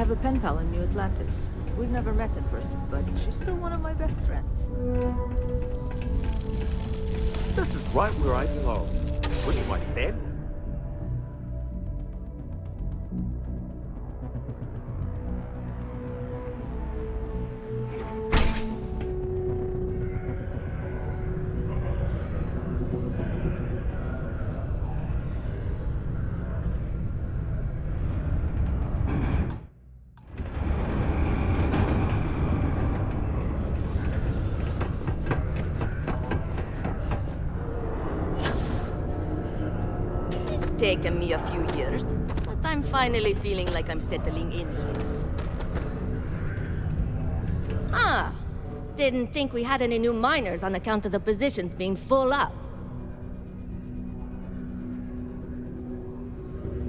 have a pen pal in New Atlantis. We've never met in person, but she's still one of my best friends. This is right where I belong. With my family. Taken me a few years, but I'm finally feeling like I'm settling in here. Ah, didn't think we had any new miners on account of the positions being full up.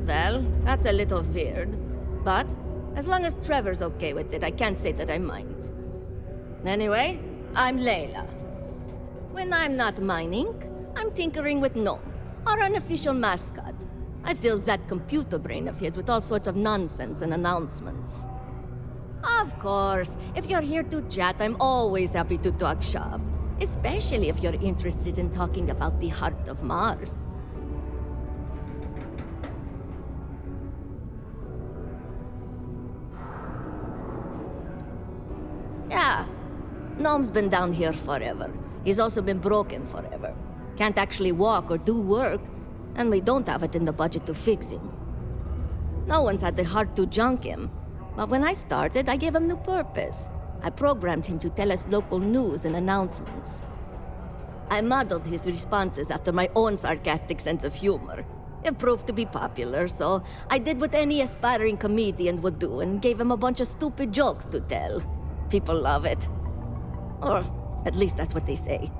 Well, that's a little weird, but as long as Trevor's okay with it, I can't say that I mind. Anyway, I'm Layla. When I'm not mining, I'm tinkering with Gnome, our unofficial mascot. I fill that computer brain of his with all sorts of nonsense and announcements. Of course, if you're here to chat, I'm always happy to talk shop. Especially if you're interested in talking about the heart of Mars. Yeah, Gnome's been down here forever. He's also been broken forever. Can't actually walk or do work, and we don't have it in the budget to fix him. No one's had the heart to junk him, but when I started, I gave him new purpose. I programmed him to tell us local news and announcements. I modeled his responses after my own sarcastic sense of humor. It proved to be popular, so I did what any aspiring comedian would do and gave him a bunch of stupid jokes to tell. People love it. Or at least that's what they say.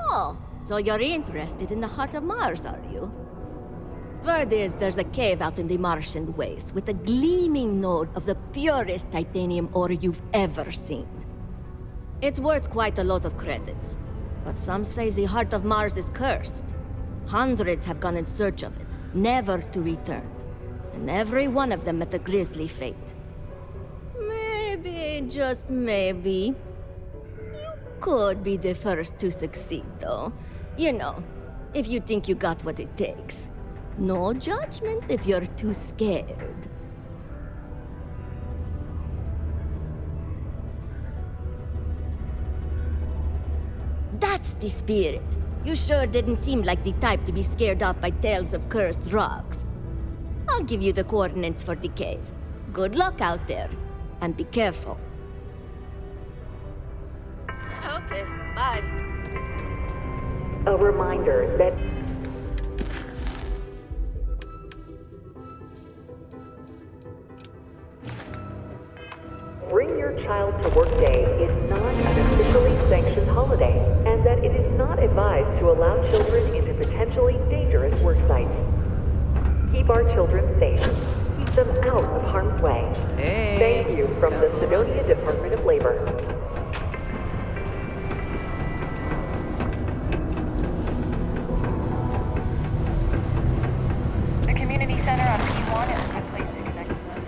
Oh, so you're interested in the heart of Mars, are you? Word is there's a cave out in the Martian waste with a gleaming node of the purest titanium ore you've ever seen. It's worth quite a lot of credits, but some say the heart of Mars is cursed. Hundreds have gone in search of it, never to return. And every one of them met a grisly fate. Maybe, just maybe, could be the first to succeed, though. You know, if you think you got what it takes. No judgment if you're too scared. That's the spirit. You sure didn't seem like the type to be scared off by tales of cursed rocks. I'll give you the coordinates for the cave. Good luck out there, and be careful. Okay, bye. A reminder that Bring Your Child to Work Day is not an officially sanctioned holiday, and that it is not advised to allow children into potentially dangerous work sites. Keep our children safe. Keep them out of harm's way. Hey. Thank you from the Civilian Department of Labor. The community center on P1 is a good place to connect with them.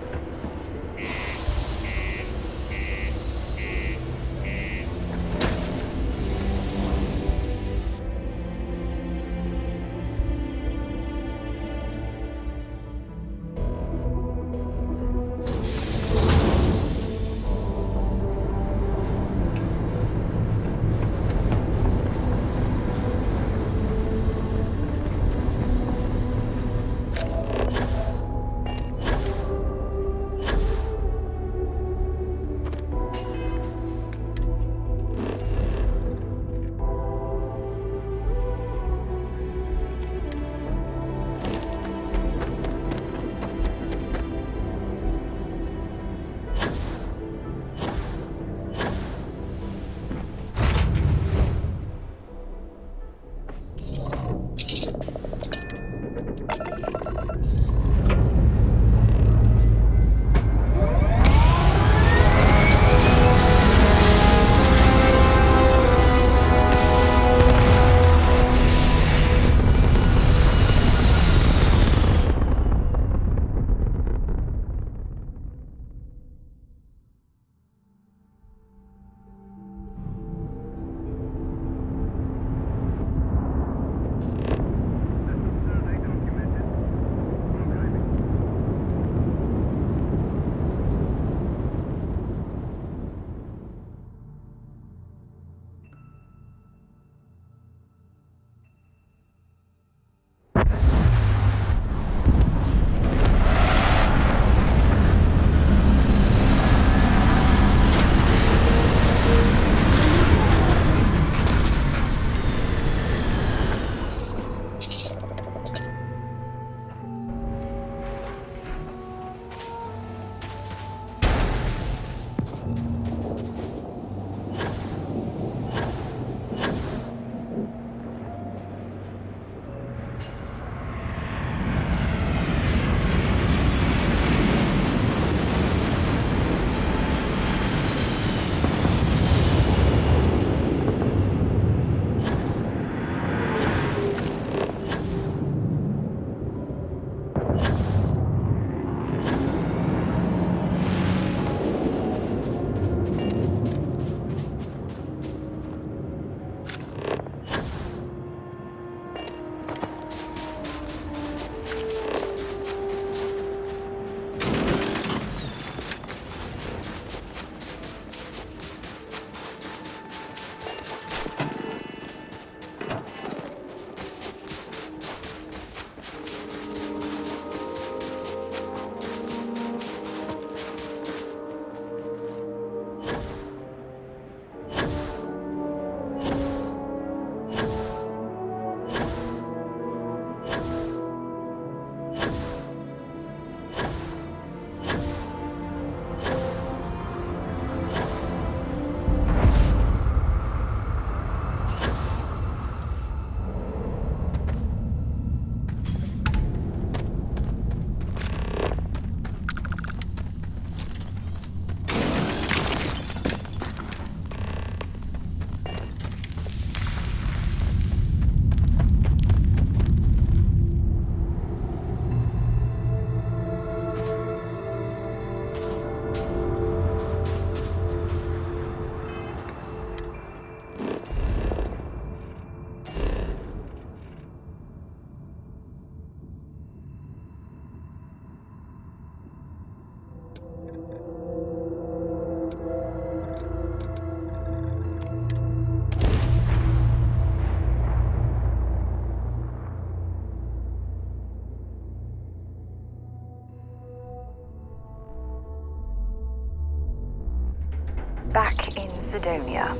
Macedonia.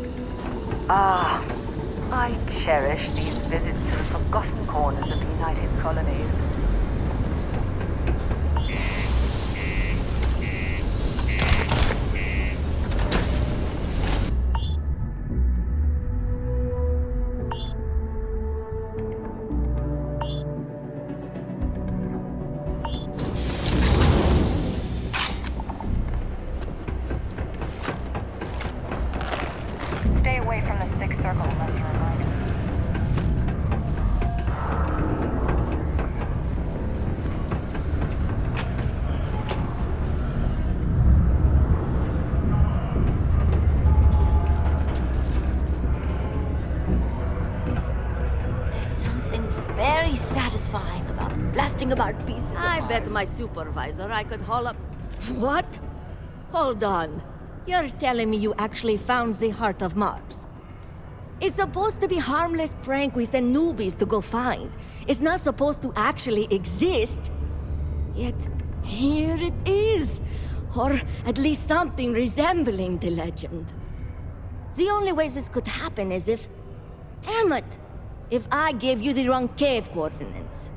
Ah, I cherish these visits to the forgotten corners of the United Colonies. Stay away from the sixth circle unless you're reminded. There's something very satisfying about blasting about pieces of I bet Mars. my supervisor I could haul up... What? Hold on. You're telling me you actually found the heart of Mars? It's supposed to be harmless prank we send newbies to go find. It's not supposed to actually exist. Yet, here it is. Or at least something resembling the legend. The only way this could happen is if... Damn it! If I gave you the wrong cave coordinates.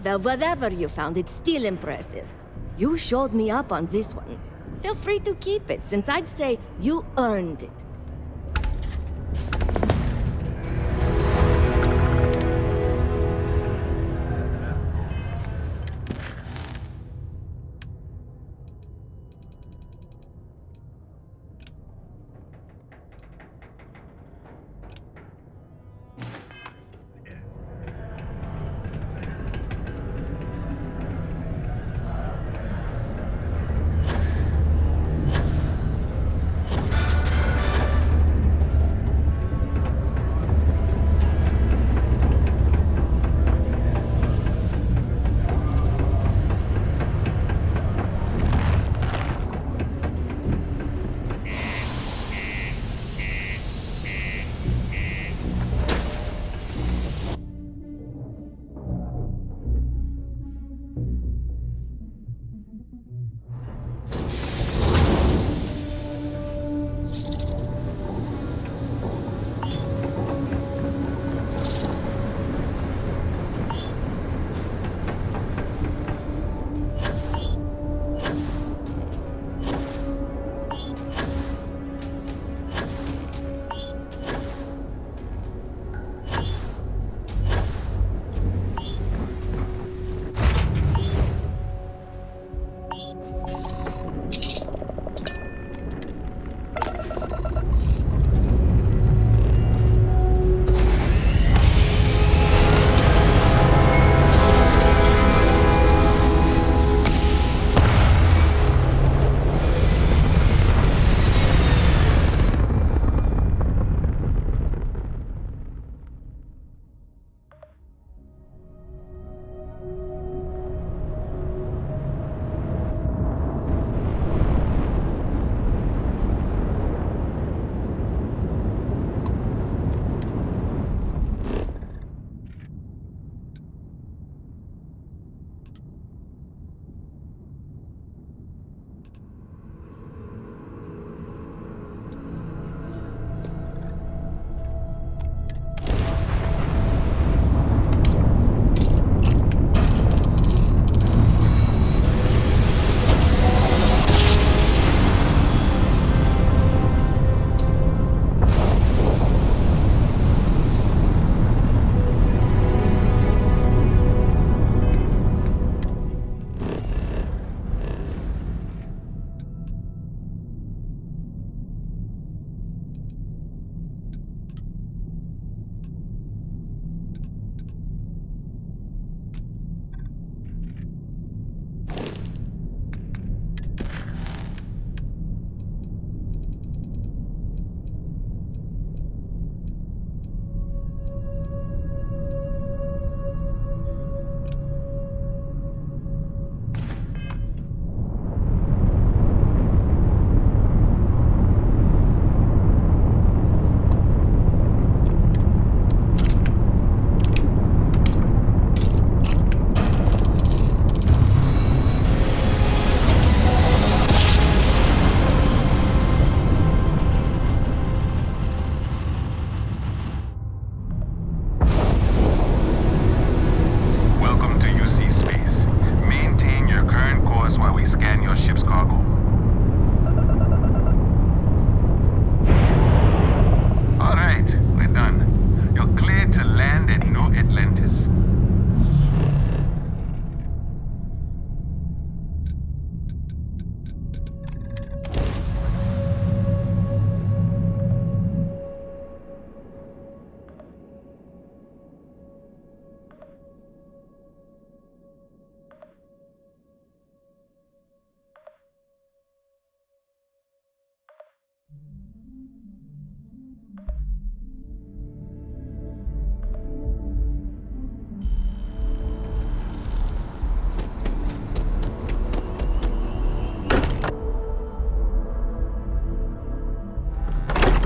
Well, whatever you found, it's still impressive. You showed me up on this one. Feel free to keep it, since I'd say you earned it.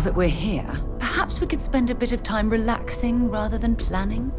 that we're here, perhaps we could spend a bit of time relaxing rather than planning?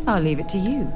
I'll leave it to you.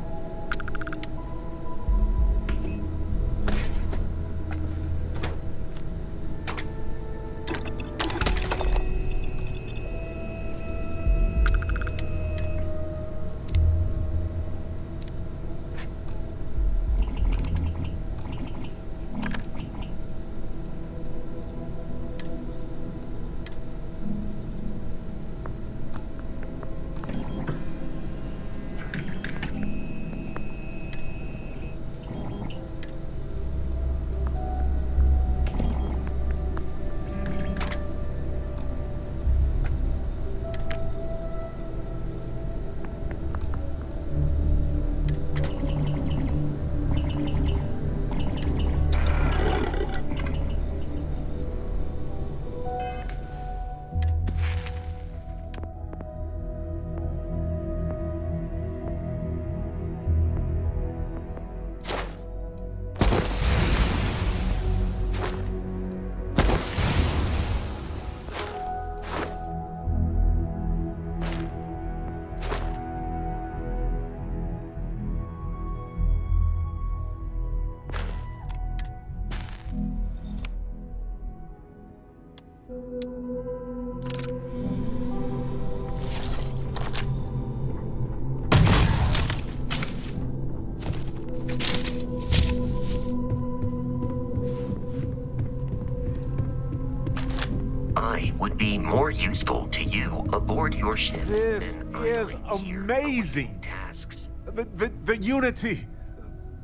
AI would be more useful to you aboard your ship. This than is idling here amazing. Tasks. The unity,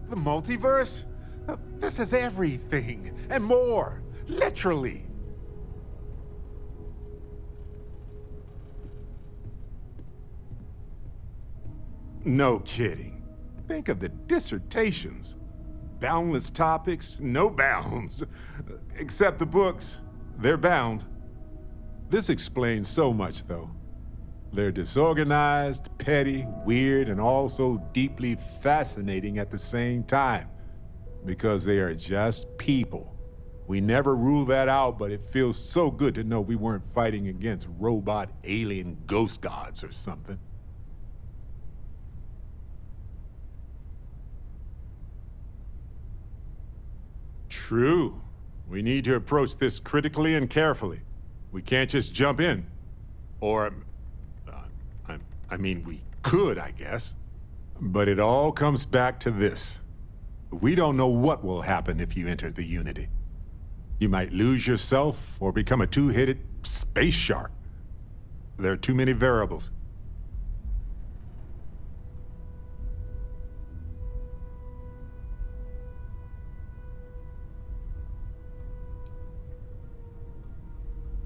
the multiverse. This is everything and more, literally. No kidding. Think of the dissertations. Boundless topics, no bounds. Except the books, they're bound. This explains so much, though. They're disorganized, petty, weird, and also deeply fascinating at the same time. Because they are just people. We never rule that out, but it feels so good to know we weren't fighting against robot alien ghost gods or something. True. We need to approach this critically and carefully. We can't just jump in. Or, I mean, we could, I guess. But it all comes back to this. We don't know what will happen if you enter the Unity. You might lose yourself or become a two-headed space shark. There are too many variables.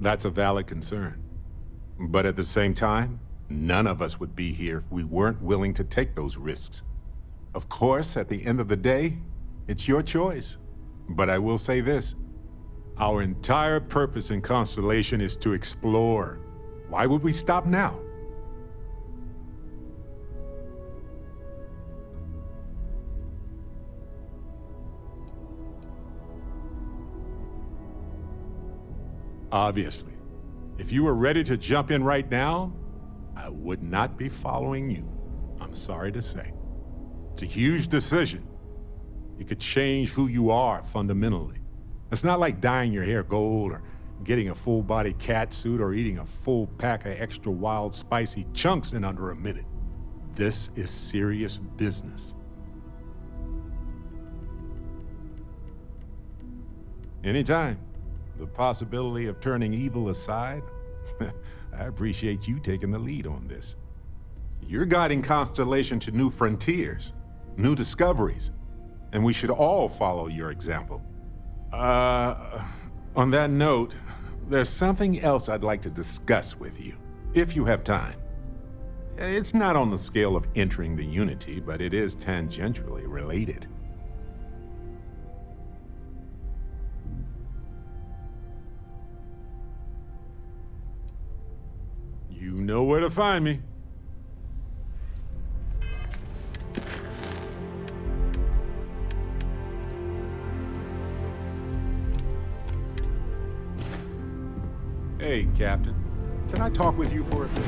That's a valid concern. But at the same time, none of us would be here if we weren't willing to take those risks. Of course, at the end of the day, it's your choice. But I will say this. Our entire purpose in Constellation is to explore. Why would we stop now? Obviously. If you were ready to jump in right now, I would not be following you. I'm sorry to say. It's a huge decision. It could change who you are fundamentally. It's not like dyeing your hair gold or getting a full-body cat suit or eating a full pack of extra wild spicy chunks in under a minute. This is serious business. Anytime. The possibility of turning evil aside, I appreciate you taking the lead on this. You're guiding Constellation to new frontiers, new discoveries, and we should all follow your example. On that note, there's something else I'd like to discuss with you, if you have time. It's not on the scale of entering the Unity, but it is tangentially related. You know where to find me. Hey, Captain. Can I talk with you for a bit?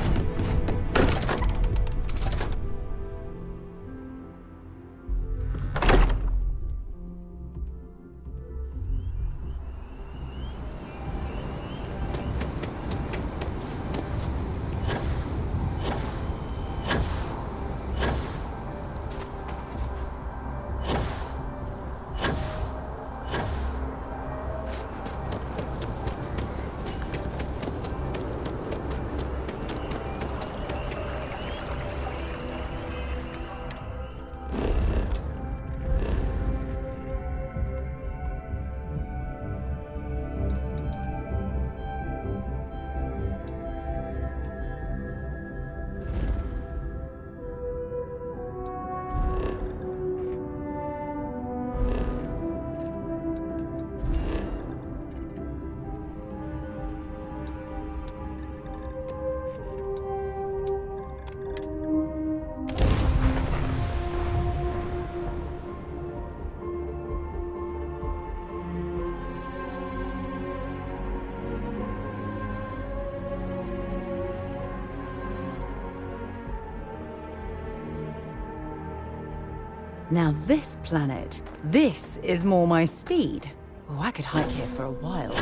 Now this planet, this is more my speed. Oh, I could hike here for a while.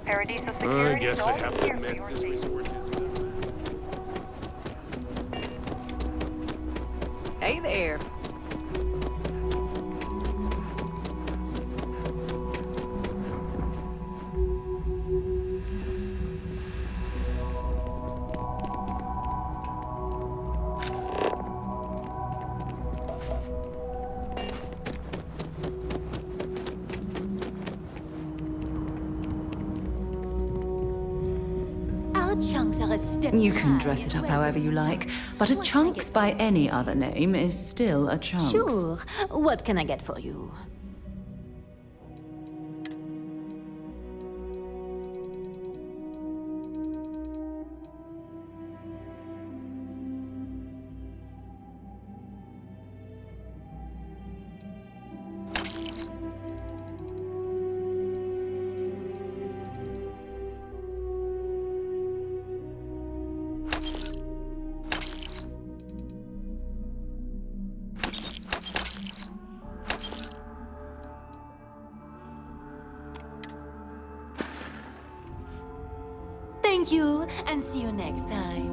Paradiso security. I guess I have to admit this resort is... Hey there. chunks are a step You can high. dress it up however you like, but a chunks by any other name is still a chunks. Sure. What can I get for you? Thank you, and see you next time.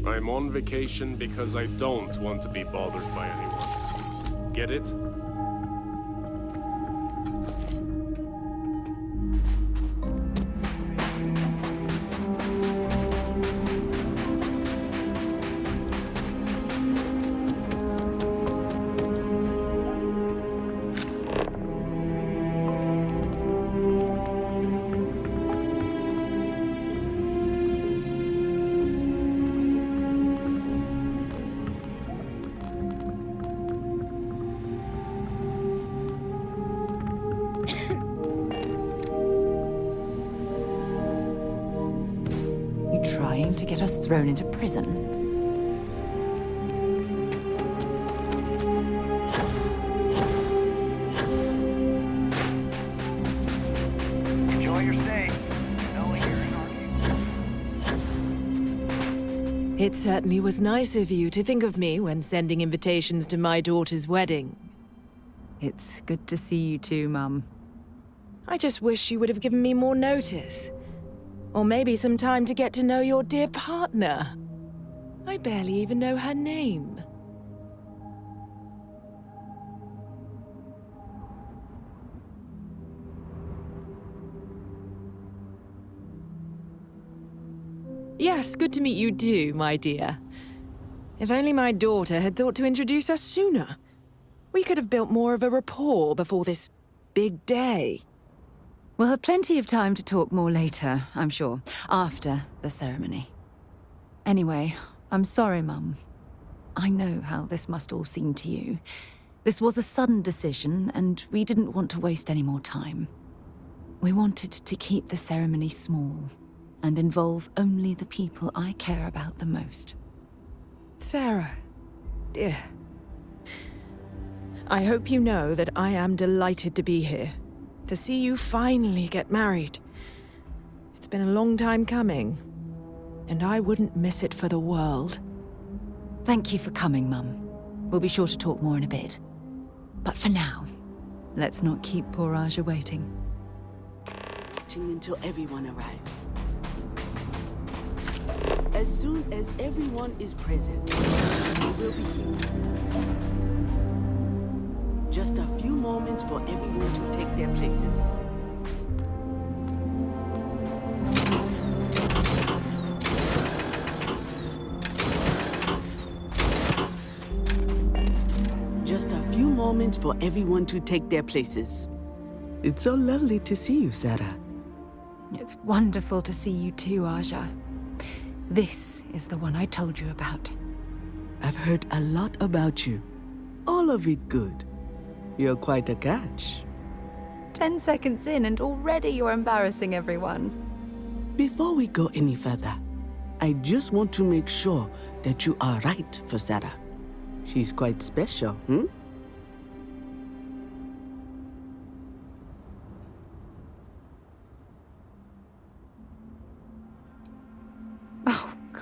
I'm on vacation because I don't want to be bothered by anyone. Get it? Trying to get us thrown into prison. Enjoy your stay. It certainly was nice of you to think of me when sending invitations to my daughter's wedding. It's good to see you too, Mum. I just wish you would have given me more notice. Or maybe some time to get to know your dear partner. I barely even know her name. Yes, good to meet you too, my dear. If only my daughter had thought to introduce us sooner. We could have built more of a rapport before this big day. We'll have plenty of time to talk more later, I'm sure, after the ceremony. Anyway, I'm sorry, Mum. I know how this must all seem to you. This was a sudden decision, and we didn't want to waste any more time. We wanted to keep the ceremony small and involve only the people I care about the most. Sarah, dear. I hope you know that I am delighted to be here. To see you finally get married. It's been a long time coming, and I wouldn't miss it for the world. Thank you for coming, Mum. We'll be sure to talk more in a bit. But for now, let's not keep poor Aja waiting. Until everyone arrives. As soon as everyone is present, we will begin. Just a few moments for everyone to take their places. Just a few moments for everyone to take their places. It's so lovely to see you, Sarah. It's wonderful to see you too, Aja. This is the one I told you about. I've heard a lot about you. All of it good. You're quite a catch. 10 seconds in and already you're embarrassing everyone. Before we go any further, I just want to make sure that you are right for Sarah. She's quite special,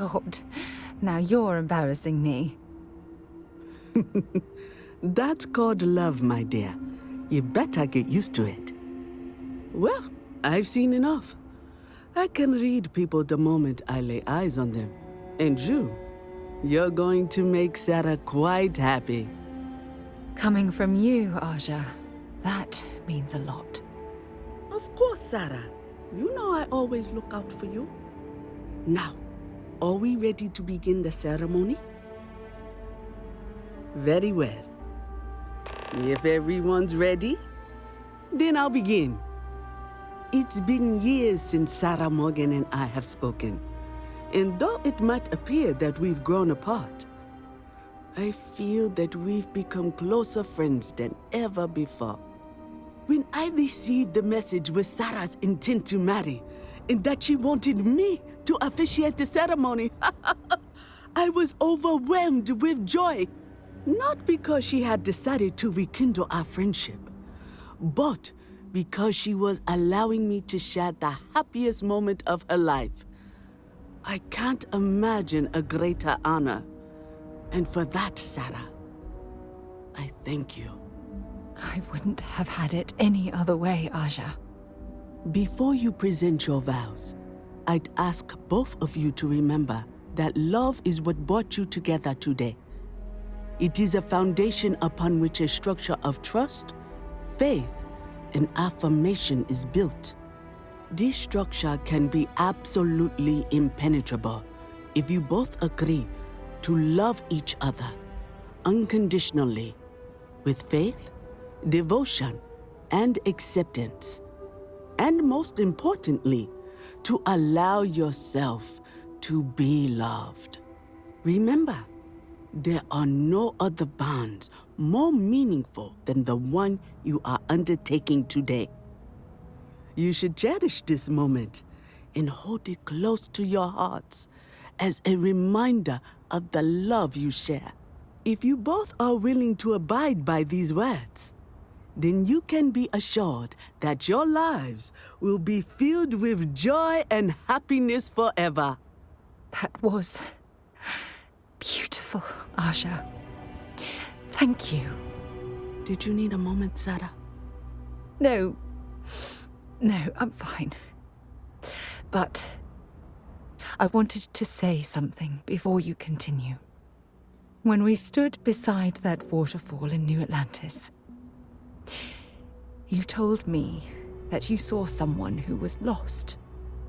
God, now you're embarrassing me. That's called love, my dear. You better get used to it. Well, I've seen enough. I can read people the moment I lay eyes on them. And you're going to make Sarah quite happy. Coming from you, Aja, that means a lot. Of course, Sarah. You know I always look out for you. Now, are we ready to begin the ceremony? Very well. If everyone's ready, then I'll begin. It's been years since Sarah Morgan and I have spoken. And though it might appear that we've grown apart, I feel that we've become closer friends than ever before. When I received the message with Sarah's intent to marry, and that she wanted me to officiate the ceremony, I was overwhelmed with joy. Not because she had decided to rekindle our friendship, but because she was allowing me to share the happiest moment of her life. I can't imagine a greater honor. And for that, Sarah, I thank you. I wouldn't have had it any other way, Aja. Before you present your vows, I'd ask both of you to remember that love is what brought you together today. It is a foundation upon which a structure of trust, faith, and affirmation is built. This structure can be absolutely impenetrable if you both agree to love each other unconditionally, with faith, devotion, and acceptance. And most importantly, to allow yourself to be loved. Remember, there are no other bonds more meaningful than the one you are undertaking today. You should cherish this moment and hold it close to your hearts as a reminder of the love you share. If you both are willing to abide by these words, then you can be assured that your lives will be filled with joy and happiness forever. That was beautiful, Aja. Thank you. Did you need a moment, Sarah? No, I'm fine. But I wanted to say something before you continue. When we stood beside that waterfall in New Atlantis, you told me that you saw someone who was lost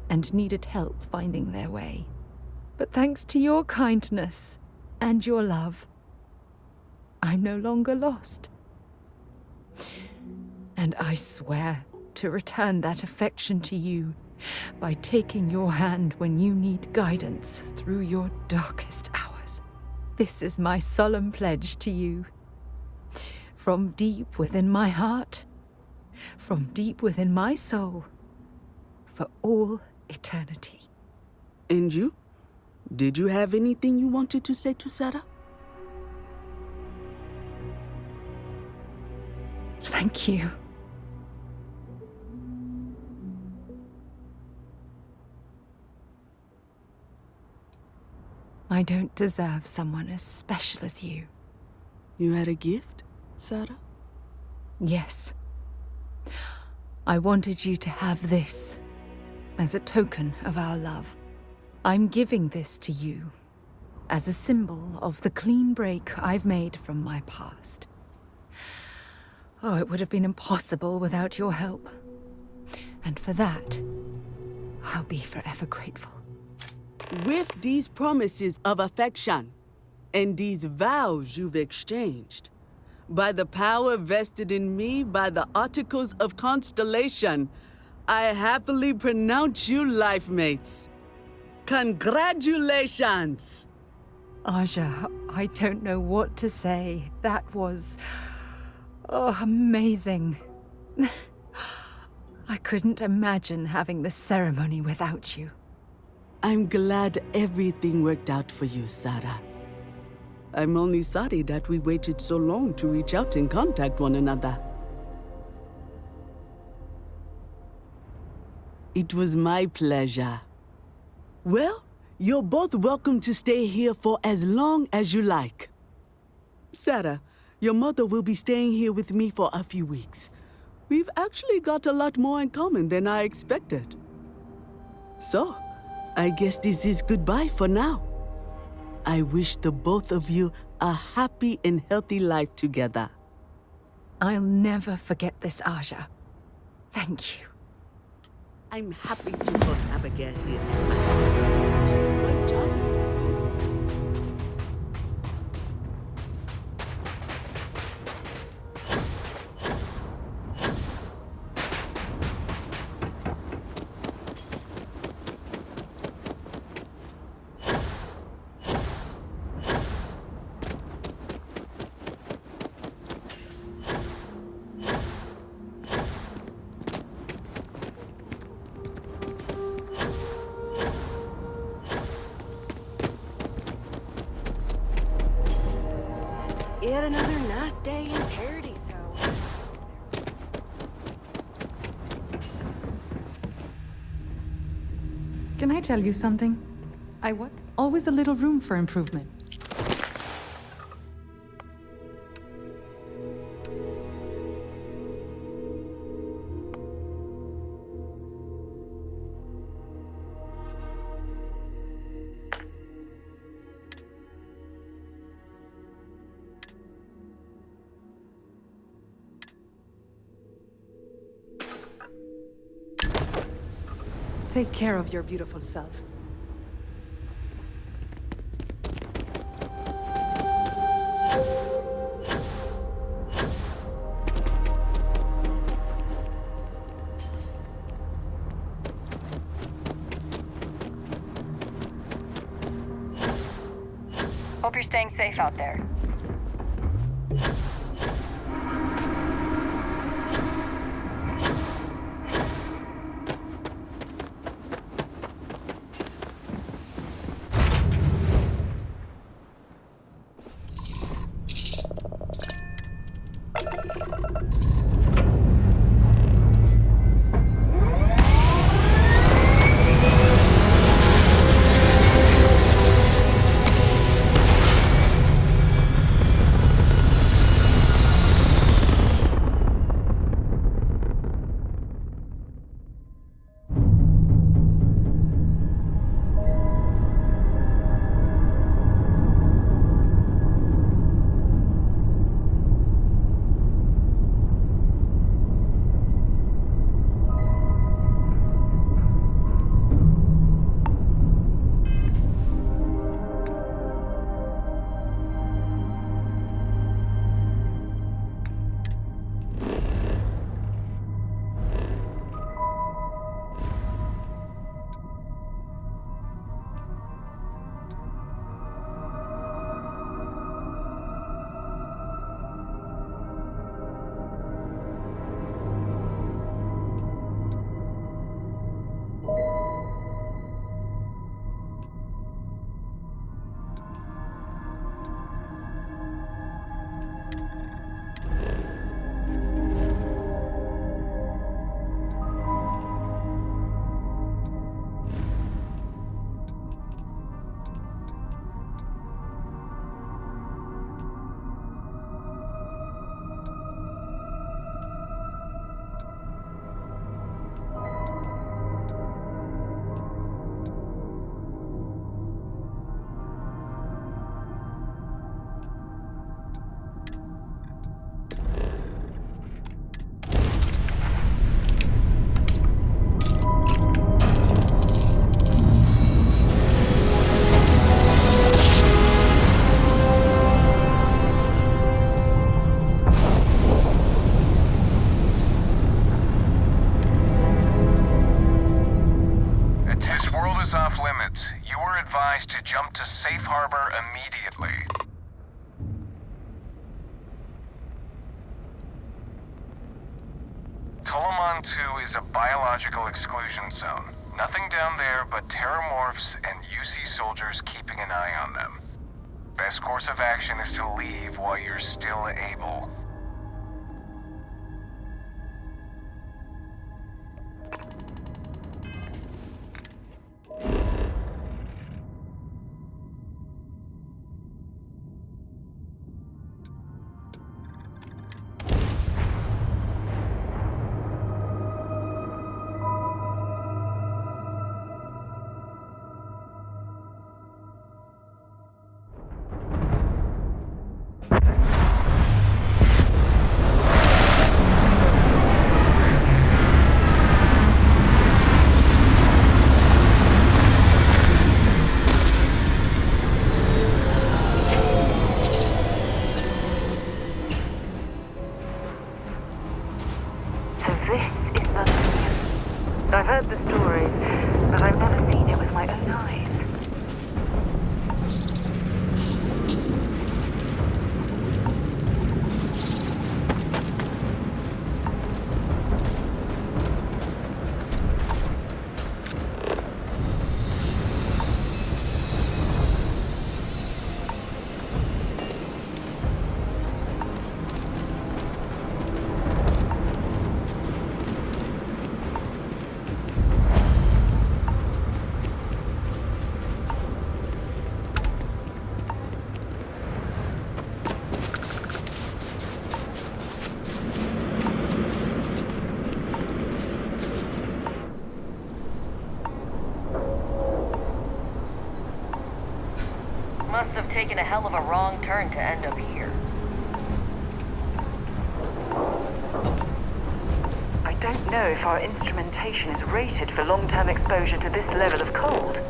and needed help finding their way. But thanks to your kindness and your love, I'm no longer lost. And I swear to return that affection to you by taking your hand when you need guidance through your darkest hours. This is my solemn pledge to you. From deep within my heart, from deep within my soul, for all eternity. And you? Did you have anything you wanted to say to Sarah? Thank you. I don't deserve someone as special as you. You had a gift, Sarah? Yes. I wanted you to have this as a token of our love. I'm giving this to you as a symbol of the clean break I've made from my past. Oh, it would have been impossible without your help. And for that, I'll be forever grateful. With these promises of affection and these vows you've exchanged, by the power vested in me by the Articles of Constellation, I happily pronounce you life mates. Congratulations! Aja, I don't know what to say. That was... amazing. I couldn't imagine having this ceremony without you. I'm glad everything worked out for you, Sarah. I'm only sorry that we waited so long to reach out and contact one another. It was my pleasure. Well, You're both welcome to stay here for as long as you like. Sarah, your mother will be staying here with me for a few weeks. We've actually got a lot more in common than I expected. So, I guess this is goodbye for now. I wish the both of you a happy and healthy life together. I'll never forget this, Aja. Thank you. I'm happy to host Abigail here at my home. She's quite charming. Yet another nice day in Paradiso. Can I tell you something? Always a little room for improvement. Take care of your beautiful self. Hope you're staying safe out there. To jump to safe harbor immediately. Tolomon 2 is a biological exclusion zone. Nothing down there but terramorphs and UC soldiers keeping an eye on them. Best course of action is to leave while you're still able. Must have taken a hell of a wrong turn to end up here. I don't know if our instrumentation is rated for long-term exposure to this level of cold.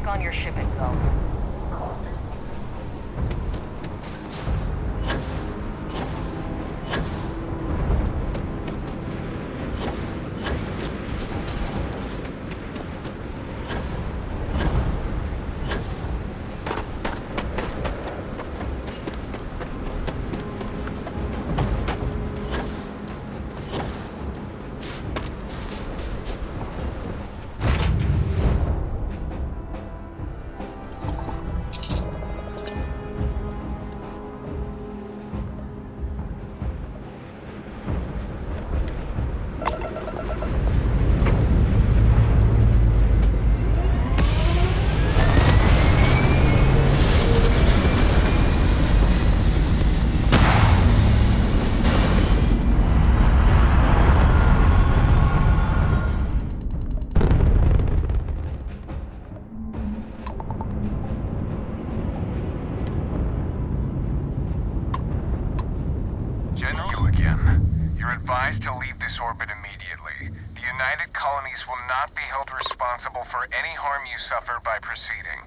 On your ship and go. To leave this orbit immediately. The United Colonies will not be held responsible for any harm you suffer by proceeding.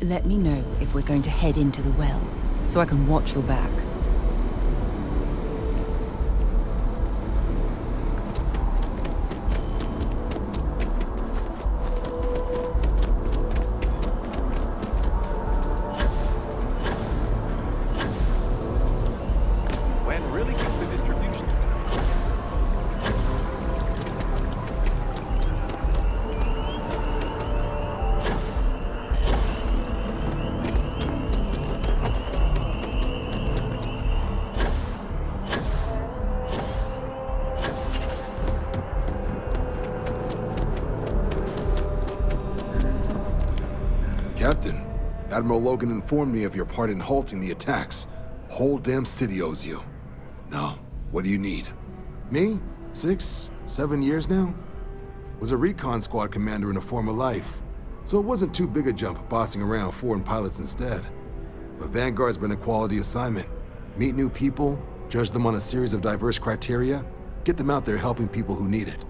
Let me know if we're going to head into the well, so I can watch your back. When really keeps the distribution center. Captain, Admiral Logan informed me of your part in halting the attacks. Whole damn city owes you. Now, what do you need? Me? 6, 7 years now? Was a recon squad commander in a former life, so it wasn't too big a jump bossing around foreign pilots instead. But Vanguard's been a quality assignment. Meet new people, judge them on a series of diverse criteria, get them out there helping people who need it.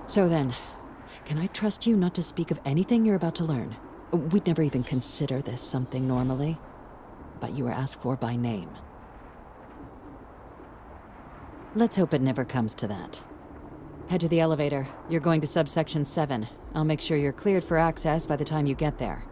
So then, can I trust you not to speak of anything you're about to learn? We'd never even consider this something normally, but you were asked for by name. Let's hope it never comes to that. Head to the elevator. You're going to subsection 7. I'll make sure you're cleared for access by the time you get there.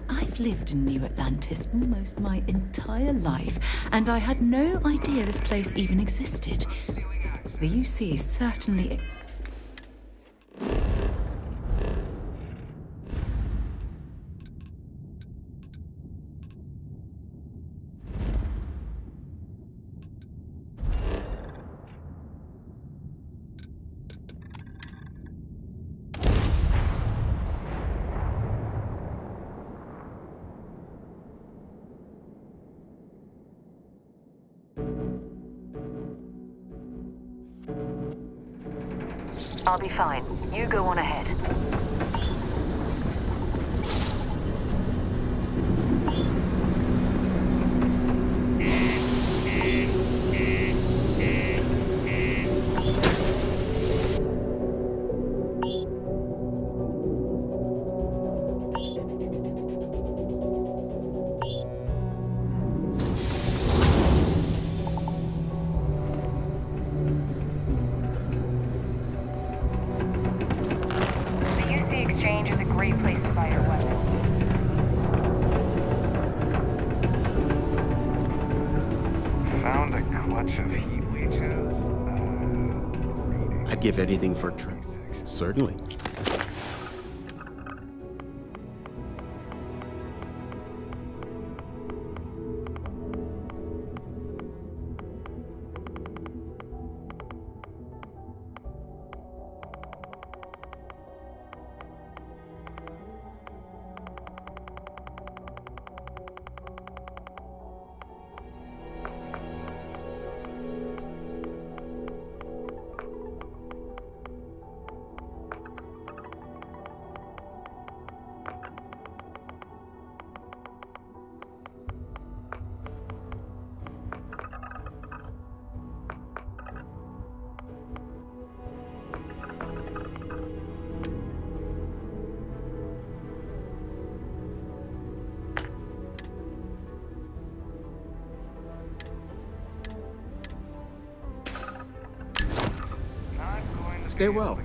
I've lived in New Atlantis almost my entire life, and I had no idea this place even existed. The UC certainly... I'll be fine. You go on ahead. I'd give anything for certainly. Stay well.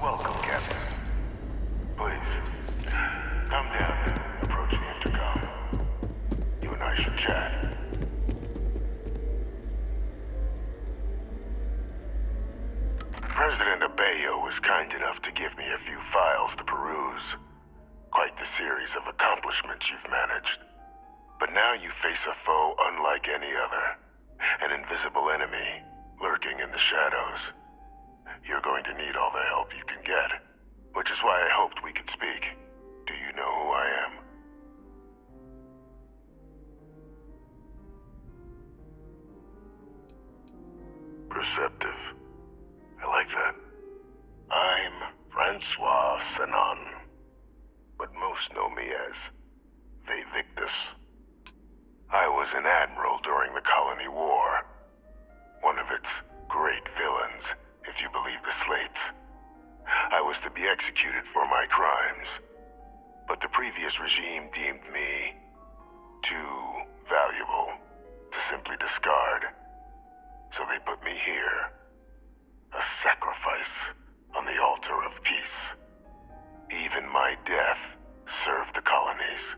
Welcome, Captain. Please, come down and approach the intercom. You and I should chat. President Abeyo was kind enough to give me a few files to peruse. Quite the series of accomplishments you've managed. But now you face a foe unlike any other. An invisible enemy, lurking in the shadows. You're going to need all the help you can get. Which is why I hoped we could speak. Do you know who I am? Perceptive. I like that. I'm Francois Sanon. But most know me as the Victis. I was an admiral during the Colony War. One of its great villains, if you believe the slates. I was to be executed for my crimes. But the previous regime deemed me too valuable to simply discard. So they put me here. A sacrifice on the altar of peace. Even my death served the colonies.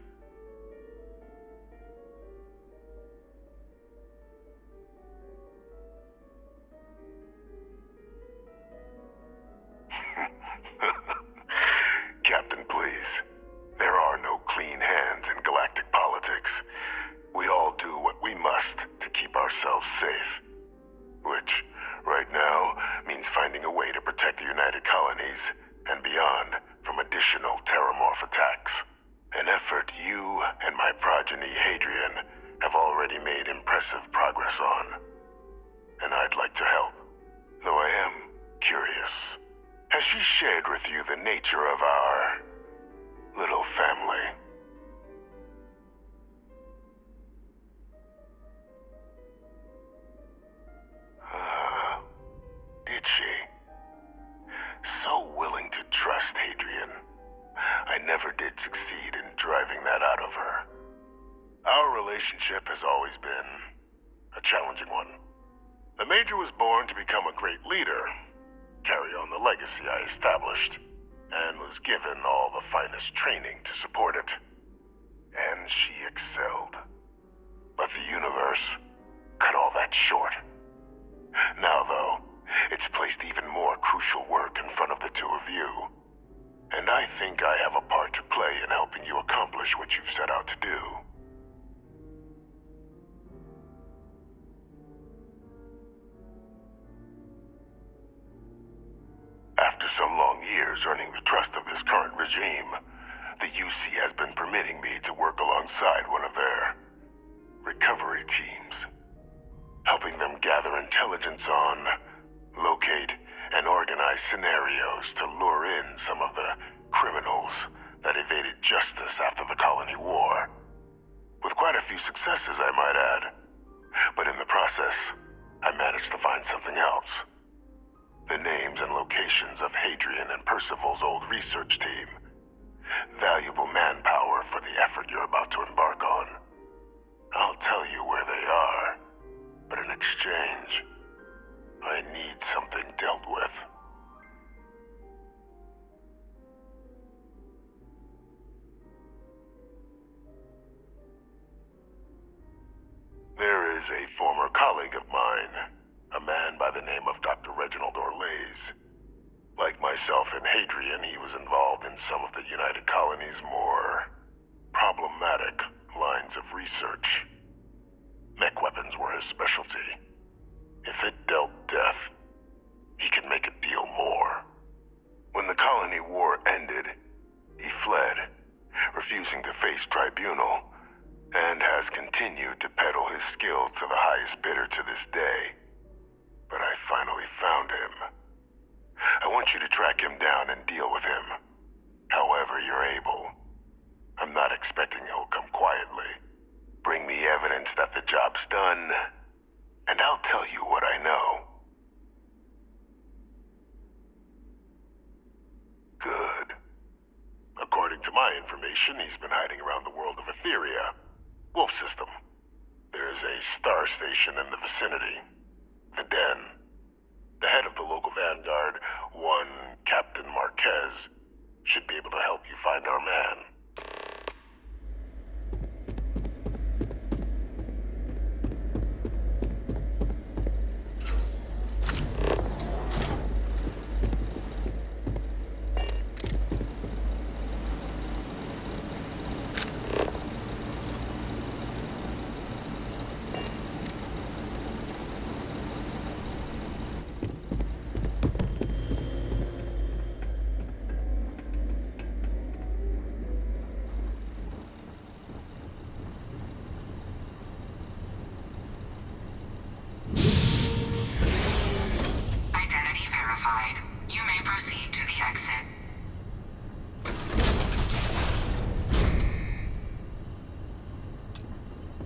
Captain, please. There are no clean hands in galactic politics. We all do what we must to keep ourselves safe. Which, right now, means finding a way to protect the United Colonies and beyond from additional terramorph attacks. An effort you and my progeny, Hadrian, have already made impressive progress on. And I'd like to help, though I am curious. Has she shared with you the nature of our little family? Did she? So willing to trust Hadrian. I never did succeed in driving that out of her. Our relationship has always been a challenging one. The Major was born to become a great leader, carry on the legacy I established, and was given all the finest training to support it. And she excelled. But the universe cut all that short. Now, though, it's placed even more crucial work in front of the two of you. And I think I have a part to play in helping you accomplish what you've set out to do. After some long years earning the trust of this current regime, the UC has been permitting me to work alongside one of their recovery teams, helping them gather intelligence on, locate, and organize scenarios to lure in some of the criminals that evaded justice after the Colony War. With quite a few successes, I might add. But in the process, I managed to find something else. The names and locations of Hadrian and Percival's old research team. Valuable manpower for the effort you're about to embark on. I'll tell you where they are, but in exchange, I need something dealt with. There is a former colleague of mine, a man by the name of Dr. Reginald Orlaise. Like myself and Hadrian, he was involved in some of the United Colonies' more problematic lines of research. Mech weapons were his specialty. If it dealt death, he could make a deal more. When the Colony War ended, he fled, refusing to face tribunal, and has continued to peddle his skills to the highest bidder to this day. But I finally found him. I want you to track him down and deal with him, however you're able. I'm not expecting he'll come quietly. Bring me evidence that the job's done, and I'll tell you what I know. Good. According to my information, he's been hiding around the world of Etheria, Wolf System. There's a star station in the vicinity, the Den. The head of the local vanguard, one Captain Marquez, should be able to help you find our man.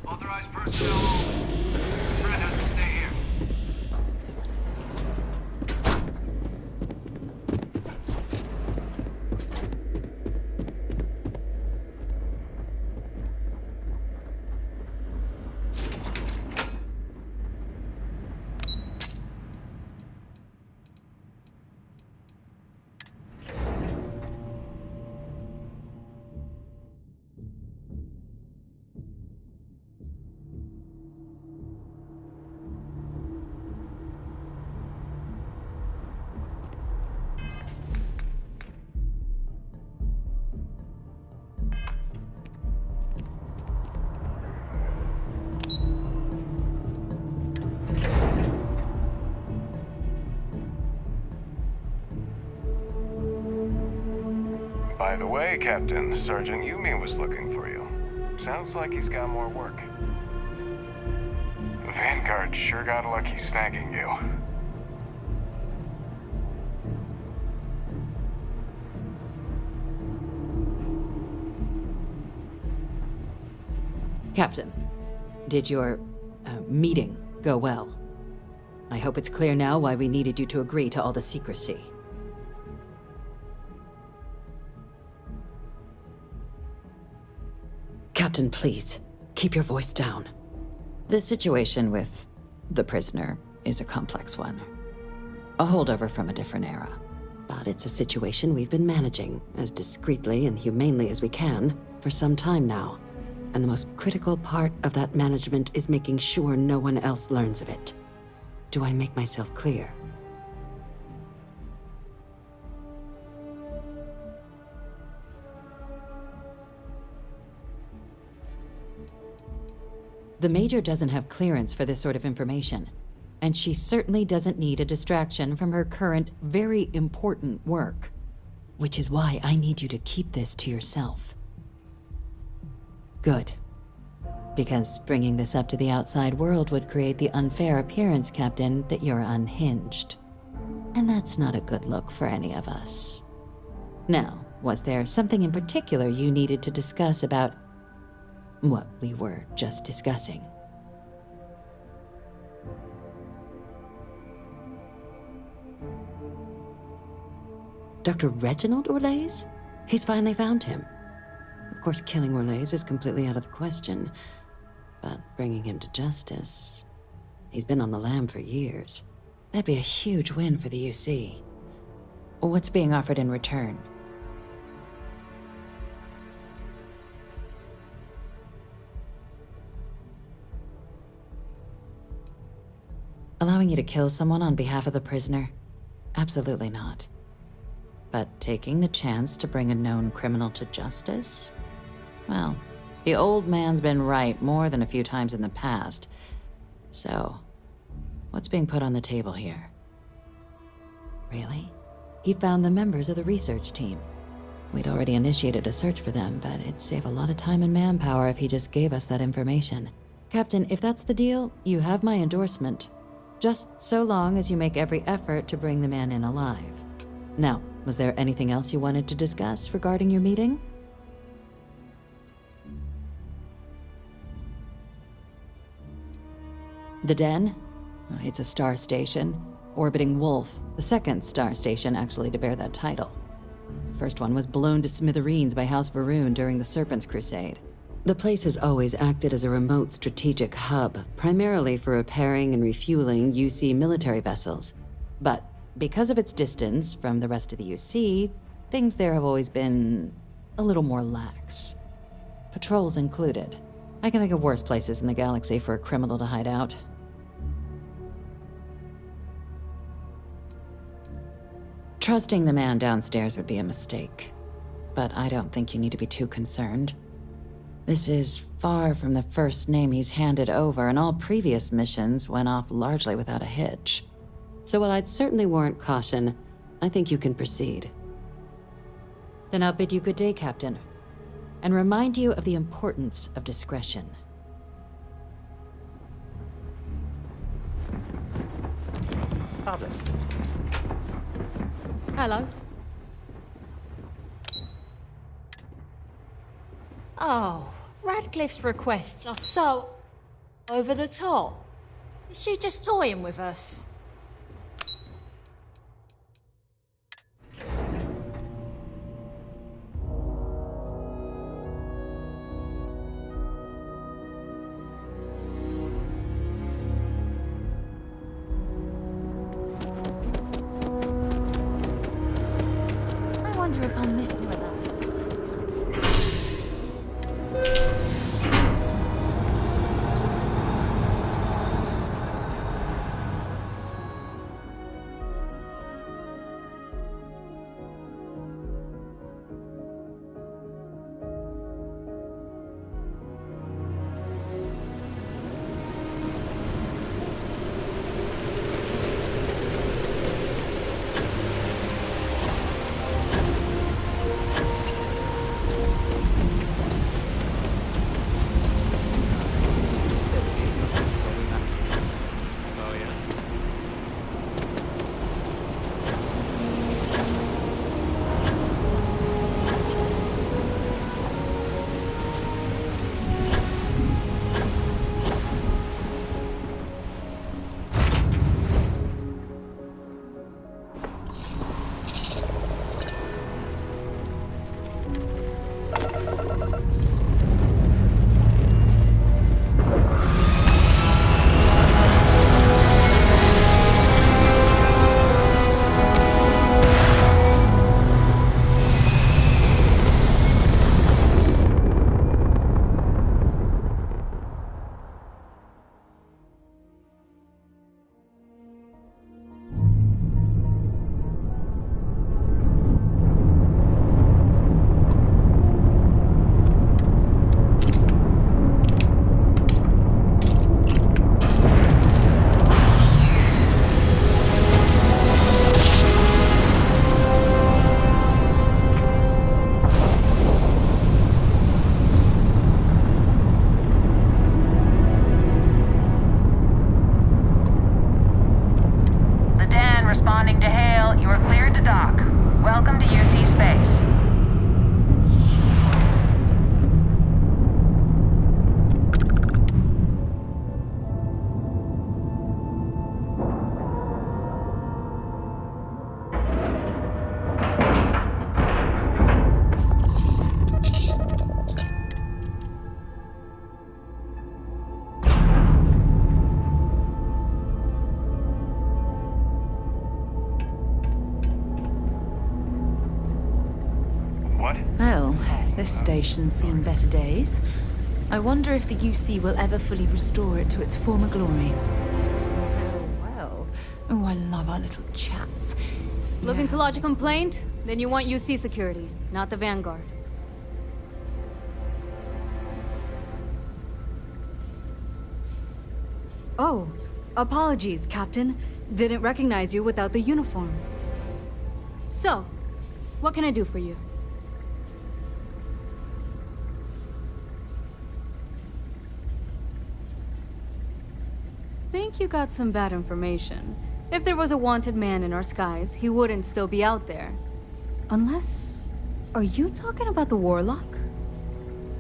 Authorized personnel. Fred has to stay here. By the way, Captain, Sergeant Yumi was looking for you. Sounds like he's got more work. Vanguard sure got lucky snagging you. Captain, did your meeting go well? I hope it's clear now why we needed you to agree to all the secrecy. Captain, please, keep your voice down. The situation with the prisoner is a complex one. A holdover from a different era. But it's a situation we've been managing as discreetly and humanely as we can for some time now. And the most critical part of that management is making sure no one else learns of it. Do I make myself clear? The Major doesn't have clearance for this sort of information, and she certainly doesn't need a distraction from her current, very important work. Which is why I need you to keep this to yourself. Good. Because bringing this up to the outside world would create the unfair appearance, Captain, that you're unhinged. And that's not a good look for any of us. Now, was there something in particular you needed to discuss about what we were just discussing? Dr. Reginald Orlaise? He's finally found him. Of course, killing Orlaise is completely out of the question, but bringing him to justice... He's been on the lam for years. That'd be a huge win for the UC. What's being offered in return? Allowing you to kill someone on behalf of the prisoner? Absolutely not. But taking the chance to bring a known criminal to justice? Well, the old man's been right more than a few times in the past. So, what's being put on the table here? Really? He found the members of the research team. We'd already initiated a search for them, but it'd save a lot of time and manpower if he just gave us that information. Captain, if that's the deal, you have my endorsement. Just so long as you make every effort to bring the man in alive. Now, was there anything else you wanted to discuss regarding your meeting? The Den? It's a star station. Orbiting Wolf, the second star station actually to bear that title. The first one was blown to smithereens by House Varun during the Serpent's Crusade. The place has always acted as a remote strategic hub, primarily for repairing and refueling UC military vessels. But because of its distance from the rest of the UC, things there have always been a little more lax. Patrols included. I can think of worse places in the galaxy for a criminal to hide out. Trusting the man downstairs would be a mistake, but I don't think you need to be too concerned. This is far from the first name he's handed over, and all previous missions went off largely without a hitch. So while I'd certainly warrant caution, I think you can proceed. Then I'll bid you good day, Captain, and remind you of the importance of discretion. Fale. Hello. Oh, Radcliffe's requests are so over the top. Is she just toying with us? I wonder if I'll miss you about this. This station's seen better days. I wonder if the UC will ever fully restore it to its former glory. Well. Oh, I love our little chats. Looking to lodge a complaint? Then you want UC security, not the Vanguard. Oh, apologies, Captain. Didn't recognize you without the uniform. So, what can I do for you? Think you got some bad information. If there was a wanted man in our skies, he wouldn't still be out there. Unless... Are you talking about the Warlock?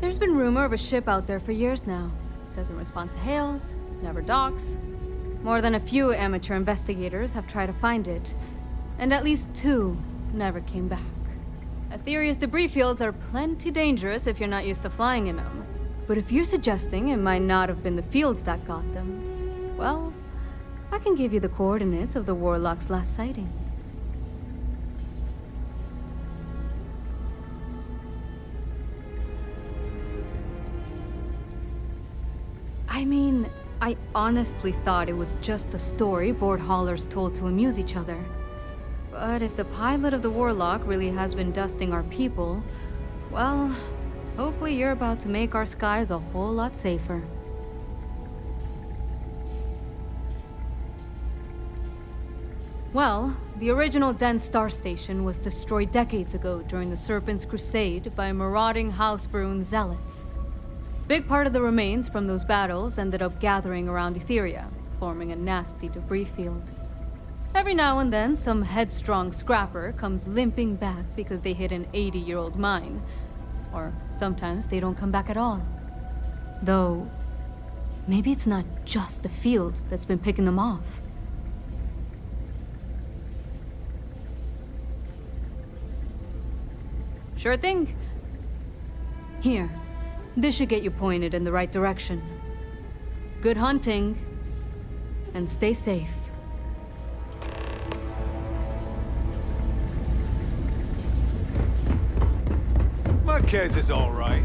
There's been rumor of a ship out there for years now. Doesn't respond to hails, never docks. More than a few amateur investigators have tried to find it, and at least 2 never came back. Aetherius debris fields are plenty dangerous if you're not used to flying in them. But if you're suggesting it might not have been the fields that got them, well, I can give you the coordinates of the Warlock's last sighting. I mean, I honestly thought it was just a story board haulers told to amuse each other. But if the pilot of the Warlock really has been dusting our people, well, hopefully you're about to make our skies a whole lot safer. Well, the original dense star station was destroyed decades ago during the Serpent's Crusade by marauding House Varun zealots. Big part of the remains from those battles ended up gathering around Etheria, forming a nasty debris field. Every now and then, some headstrong scrapper comes limping back because they hit an 80-year-old mine. Or sometimes they don't come back at all. Though, maybe it's not just the field that's been picking them off. Sure thing. Here. This should get you pointed in the right direction. Good hunting, and stay safe. Marquez is all right.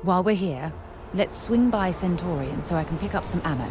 While we're here, let's swing by Centaurian so I can pick up some ammo.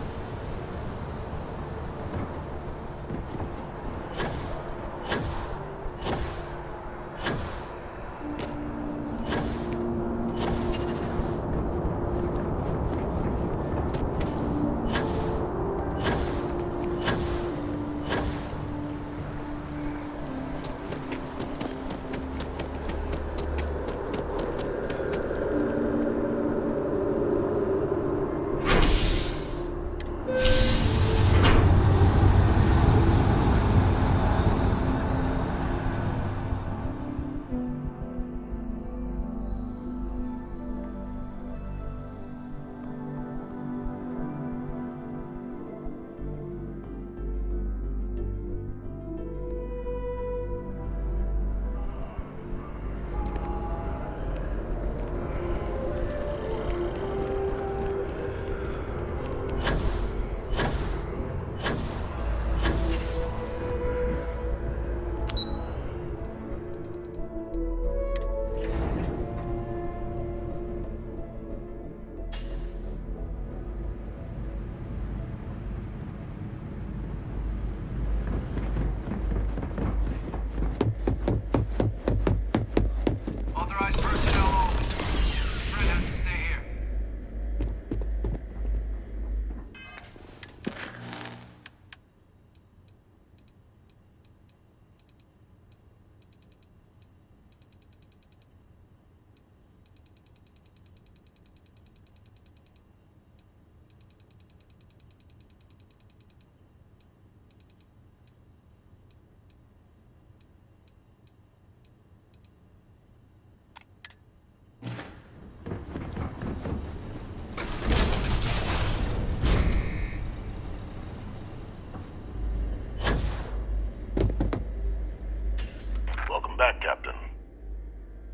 back, Captain.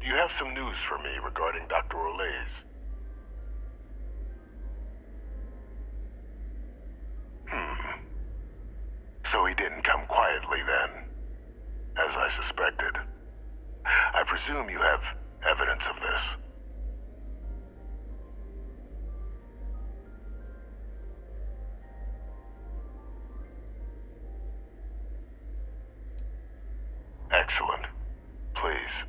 Do you have some news for me regarding Dr. Olays? So he didn't come quietly then, as I suspected. I presume you have evidence of this. Excellent. Please,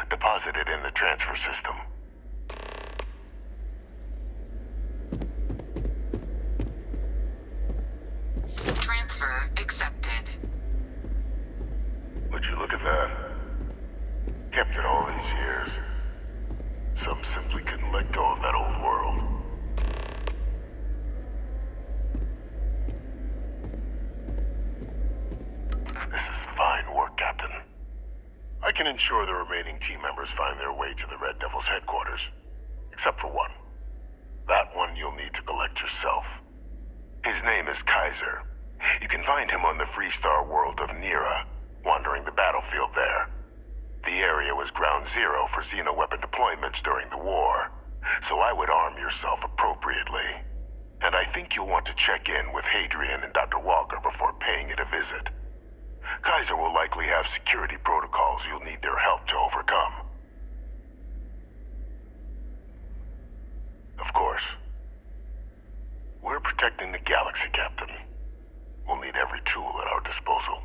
deposit it in the transfer system. Transfer accepted. Would you look at that? Kept it all these years. Some simply couldn't let go of that old world. This is fine work, Captain. I can ensure the remaining team members find their way to the Red Devil's headquarters. Except for one. That one you'll need to collect yourself. His name is Kaiser. You can find him on the Freestar world of Niira, wandering the battlefield there. The area was ground zero for xeno-weapon deployments during the war, so I would arm yourself appropriately. And I think you'll want to check in with Hadrian and Dr. Walker before paying it a visit. Kaiser will likely have security protocols you'll need their help to overcome. Of course, we're protecting the galaxy, Captain. We'll need every tool at our disposal.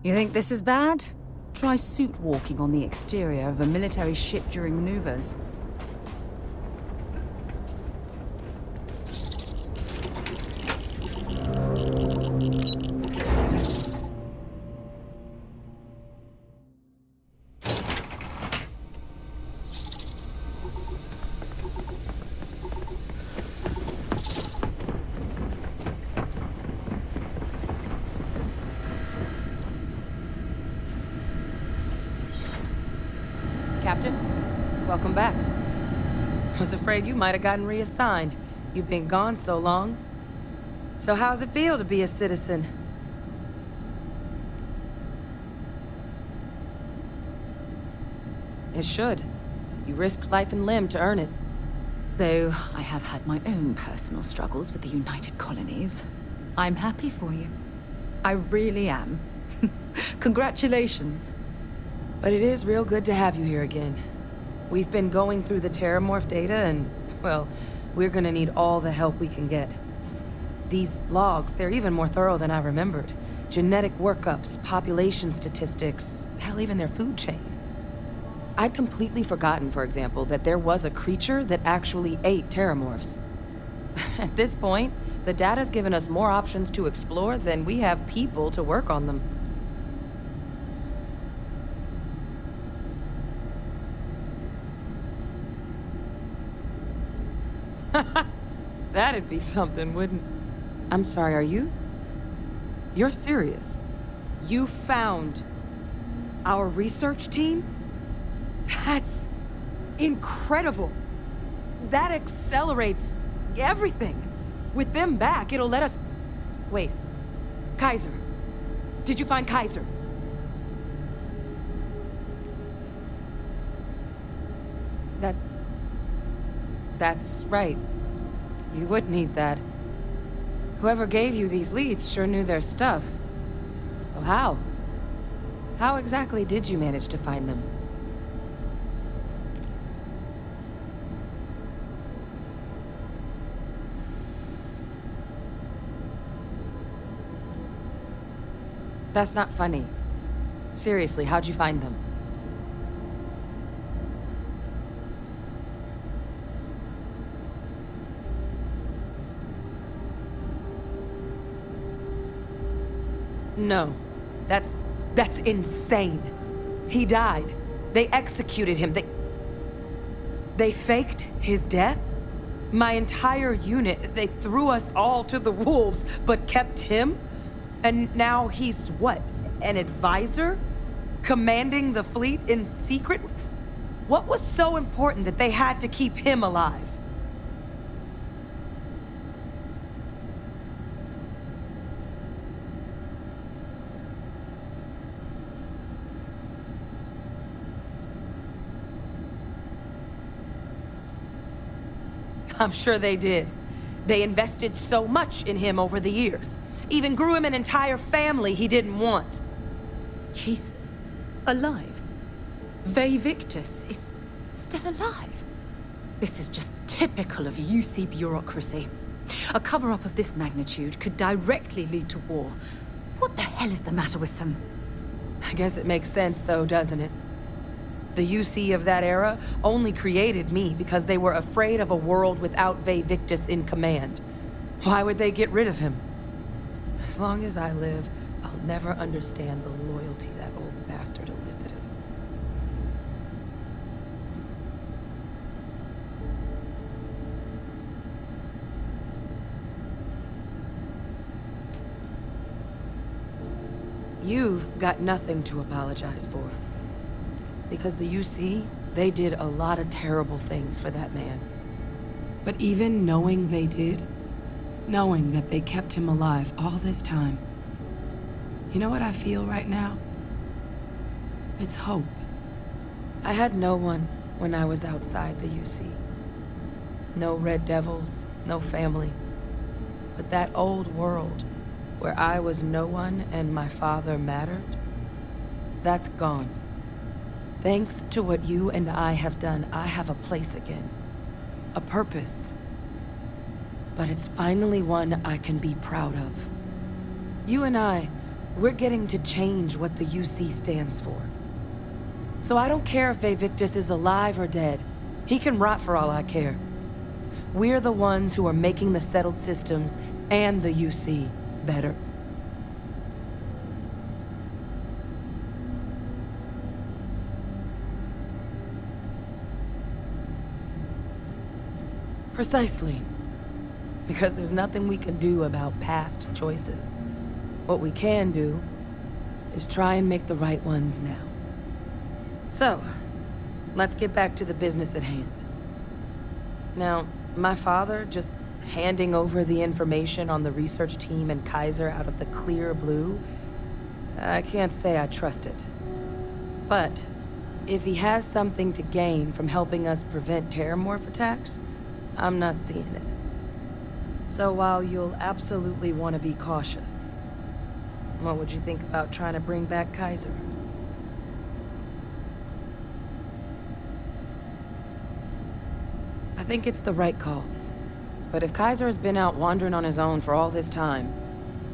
You think this is bad? Try suit walking on the exterior of a military ship during maneuvers. Captain, welcome back. I was afraid you might have gotten reassigned. You've been gone so long. So how's it feel to be a citizen? It should. You risked life and limb to earn it. Though I have had my own personal struggles with the United Colonies, I'm happy for you. I really am. Congratulations. But it is real good to have you here again. We've been going through the terramorph data and, well, we're gonna need all the help we can get. These logs, they're even more thorough than I remembered. Genetic workups, population statistics, hell, even their food chain. I'd completely forgotten, for example, that there was a creature that actually ate terramorphs. At this point, the data's given us more options to explore than we have people to work on them. That'd be something, wouldn't... I'm sorry, are you? You're serious? You found our research team? That's incredible. That accelerates everything. With them back, it'll let us... Wait. Kaiser. Did you find Kaiser? That's right. You would need that. Whoever gave you these leads sure knew their stuff. Well, how? How exactly did you manage to find them? That's not funny. Seriously, how'd you find them? No. That's insane. He died. They executed him. They faked his death? My entire unit, they threw us all to the wolves, but kept him? And now he's what? An advisor? Commanding the fleet in secret? What was so important that they had to keep him alive? I'm sure they did. They invested so much in him over the years. Even grew him an entire family he didn't want. He's alive. Victis is still alive. This is just typical of UC bureaucracy. A cover-up of this magnitude could directly lead to war. What the hell is the matter with them? I guess it makes sense, though, doesn't it? The UC of that era only created me because they were afraid of a world without Victis in command. Why would they get rid of him? As long as I live, I'll never understand the loyalty that old bastard elicited. You've got nothing to apologize for. Because the UC, they did a lot of terrible things for that man. But even knowing they did, knowing that they kept him alive all this time, you know what I feel right now? It's hope. I had no one when I was outside the UC. No Red Devils, no family. But that old world, where I was no one and my father mattered, that's gone. Thanks to what you and I have done, I have a place again. A purpose. But it's finally one I can be proud of. You and I, we're getting to change what the UC stands for. So I don't care if Victis is alive or dead. He can rot for all I care. We're the ones who are making the settled systems and the UC better. Precisely. Because there's nothing we can do about past choices. What we can do is try and make the right ones now. So, let's get back to the business at hand. Now, my father just handing over the information on the research team and Kaiser out of the clear blue, I can't say I trust it. But if he has something to gain from helping us prevent terramorph attacks, I'm not seeing it. So while you'll absolutely want to be cautious, what would you think about trying to bring back Kaiser? I think it's the right call. But if Kaiser has been out wandering on his own for all this time,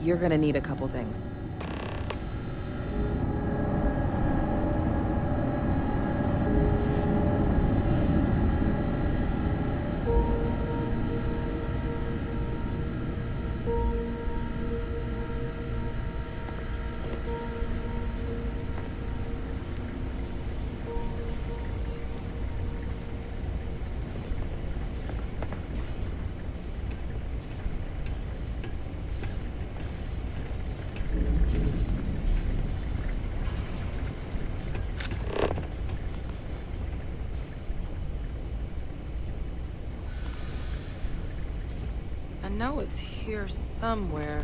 you're gonna need a couple things. I know it's here somewhere.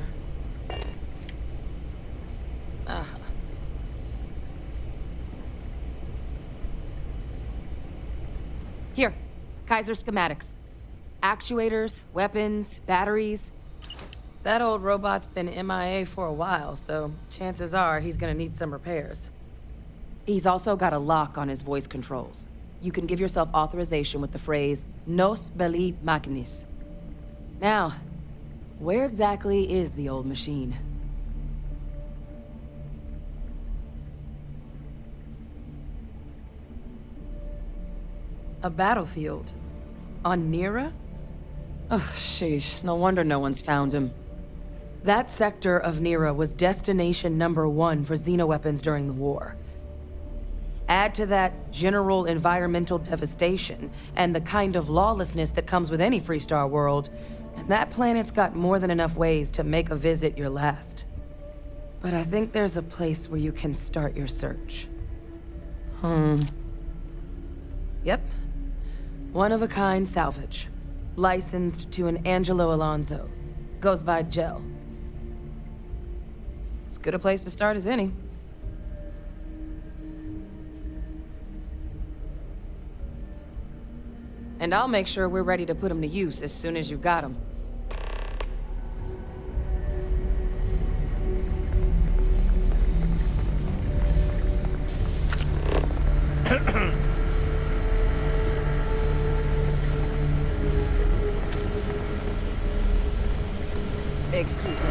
Here, Kaiser schematics. Actuators, weapons, batteries. That old robot's been MIA for a while, so chances are he's gonna need some repairs. He's also got a lock on his voice controls. You can give yourself authorization with the phrase, Nos belli machinis. Now, where exactly is the old machine? A battlefield? On Niira? Ugh, sheesh. No wonder no one's found him. That sector of Niira was destination #1 for xenoweapons during the war. Add to that general environmental devastation and the kind of lawlessness that comes with any Freestar world, and that planet's got more than enough ways to make a visit your last. But I think there's a place where you can start your search. Yep. One-of-a-kind salvage. Licensed to an Angelo Alonso. Goes by Gel. As good a place to start as any. And I'll make sure we're ready to put them to use as soon as you've got them. Excuse me.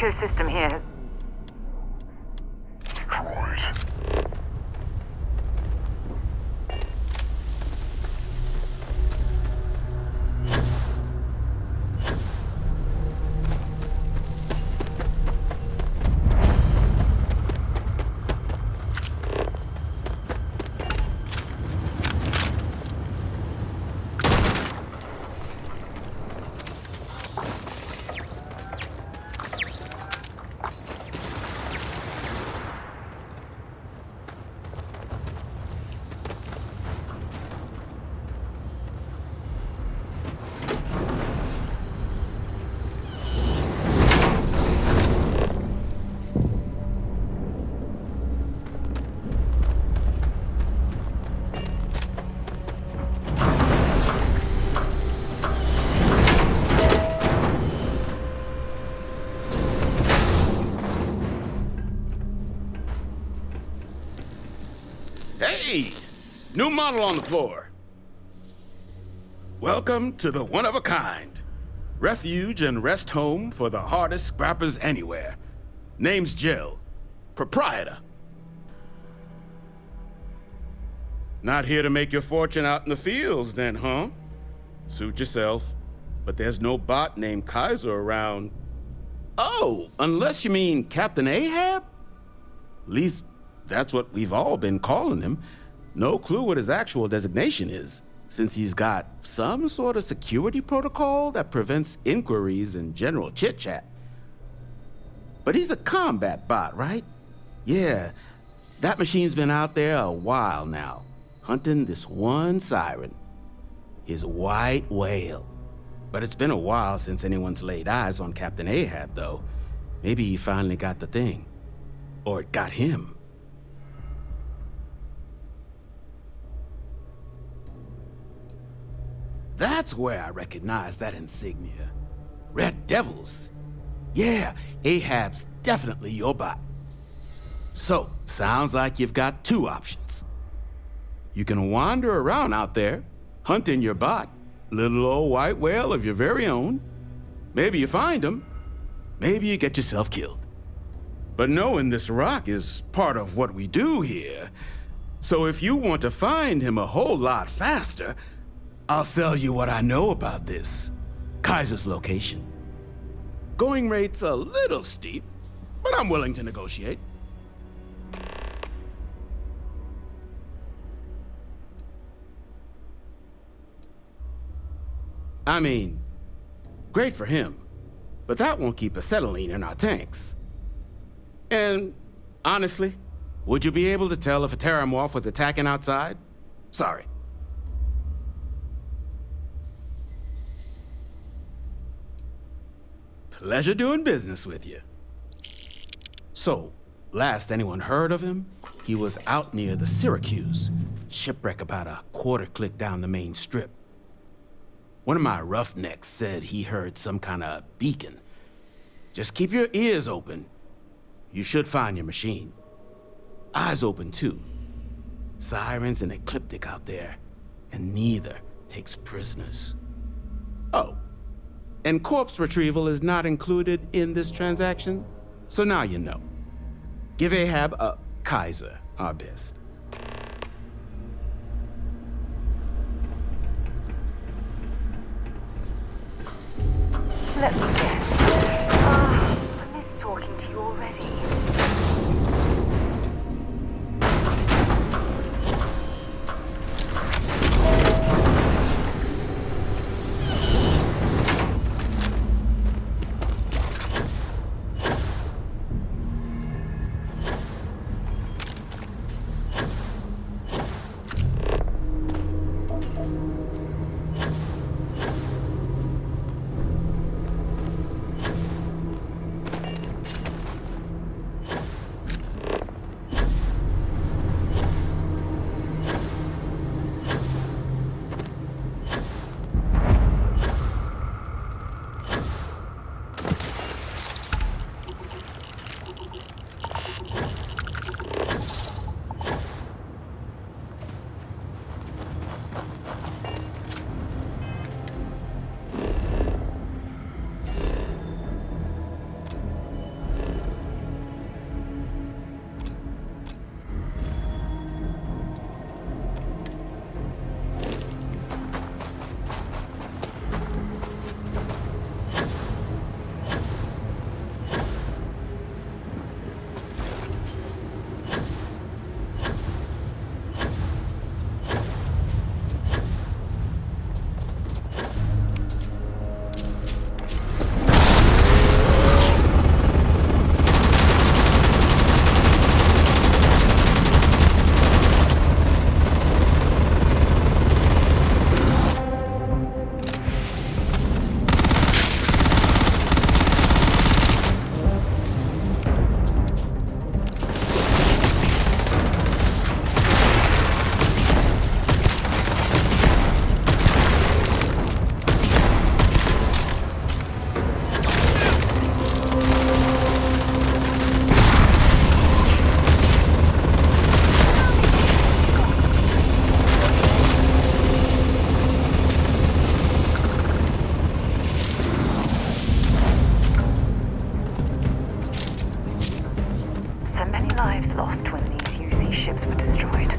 ecosystem here. Hey! New model on the floor. Welcome to the one-of-a-kind. Refuge and rest home for the hardest scrappers anywhere. Name's Jill. Proprietor. Not here to make your fortune out in the fields then, huh? Suit yourself. But there's no bot named Kaiser around. Oh, unless you mean Captain Ahab? At least that's what we've all been calling him. No clue what his actual designation is, since he's got some sort of security protocol that prevents inquiries and general chit-chat. But he's a combat bot, right? Yeah, that machine's been out there a while now, hunting this one siren, his white whale. But it's been a while since anyone's laid eyes on Captain Ahab, though. Maybe he finally got the thing. Or it got him. That's where I recognize that insignia. Red Devils. Yeah, Ahab's definitely your bot. So, sounds like you've got two options. You can wander around out there, hunting your bot, little old white whale of your very own. Maybe you find him, maybe you get yourself killed. But knowing this rock is part of what we do here. So if you want to find him a whole lot faster, I'll sell you what I know about this. Kaiser's location. Going rate's a little steep, but I'm willing to negotiate. I mean, great for him, but that won't keep acetylene in our tanks. And honestly, would you be able to tell if a terramorph was attacking outside? Sorry. Pleasure doing business with you. So, last anyone heard of him, he was out near the Syracuse, shipwreck about a quarter click down the main strip. One of my roughnecks said he heard some kind of beacon. Just keep your ears open. You should find your machine. Eyes open too. Sirens and ecliptic out there, and neither takes prisoners. Oh. And corpse retrieval is not included in this transaction, so now you know. Give Ahab a Kaiser our best. Let me guess. I miss talking to you already. Lives lost when these UC ships were destroyed.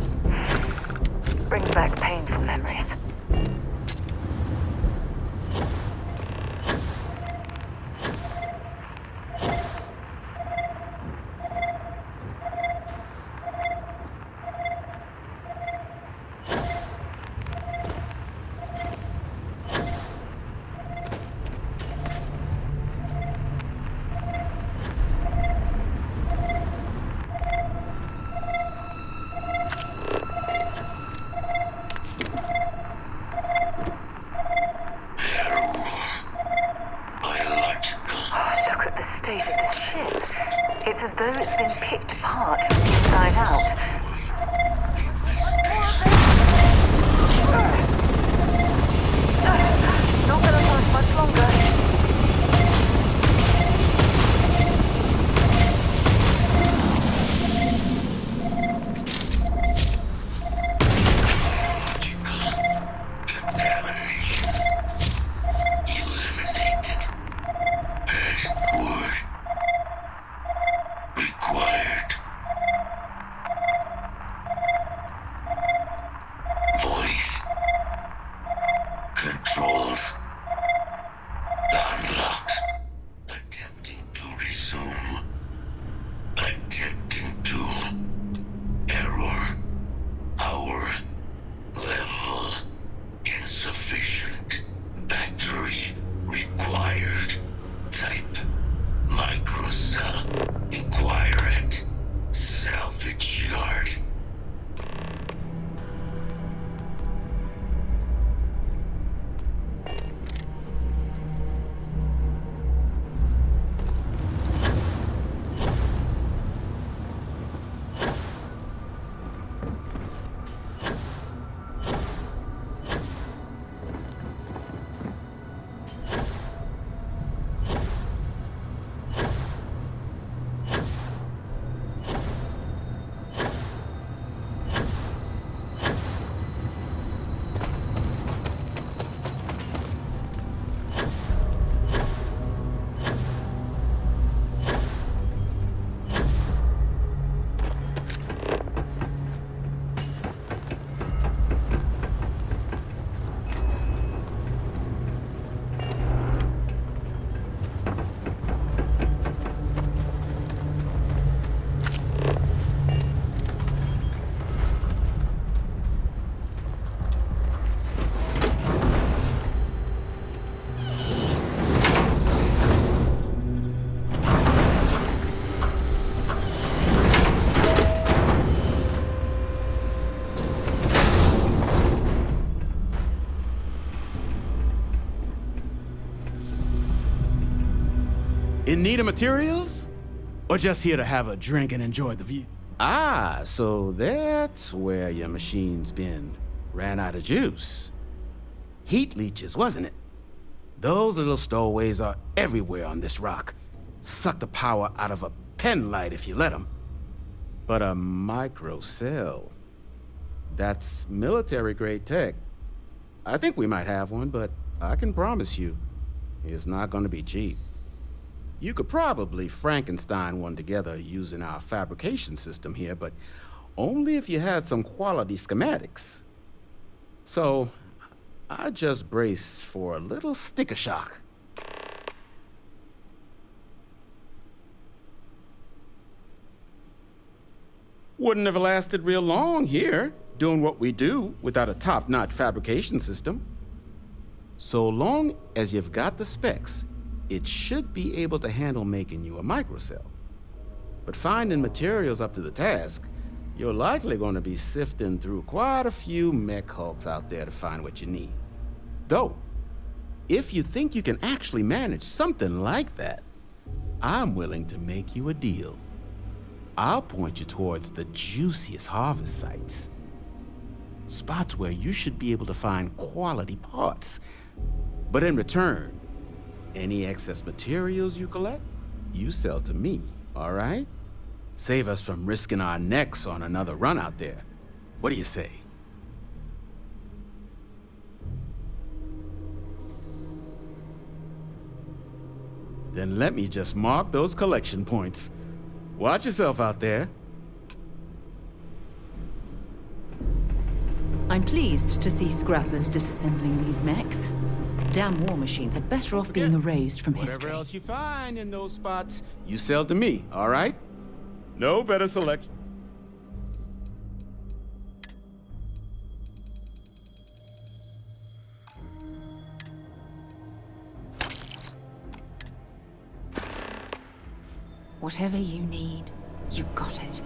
Brings back painful memories. It's as though it's been picked apart from the inside out. Not gonna last much longer. In need of materials? Or just here to have a drink and enjoy the view? Ah, so that's where your machine's been. Ran out of juice. Heat leeches, wasn't it? Those little stowaways are everywhere on this rock. Suck the power out of a pen light if you let them. But a microcell, that's military-grade tech. I think we might have one, but I can promise you, it's not gonna be cheap. You could probably Frankenstein one together using our fabrication system here, but only if you had some quality schematics. So, I just brace for a little sticker shock. Wouldn't have lasted real long here, doing what we do without a top-notch fabrication system. So long as you've got the specs, it should be able to handle making you a microcell. But finding materials up to the task, you're likely going to be sifting through quite a few mech hulks out there to find what you need. Though, if you think you can actually manage something like that, I'm willing to make you a deal. I'll point you towards the juiciest harvest sites. Spots where you should be able to find quality parts. But in return, any excess materials you collect, you sell to me, all right? Save us from risking our necks on another run out there. What do you say? Then let me just mark those collection points. Watch yourself out there. I'm pleased to see scrappers disassembling these mechs. Damn war machines are better off being erased from history. Whatever else you find in those spots, you sell to me, all right? No better selection. Whatever you need, you got it.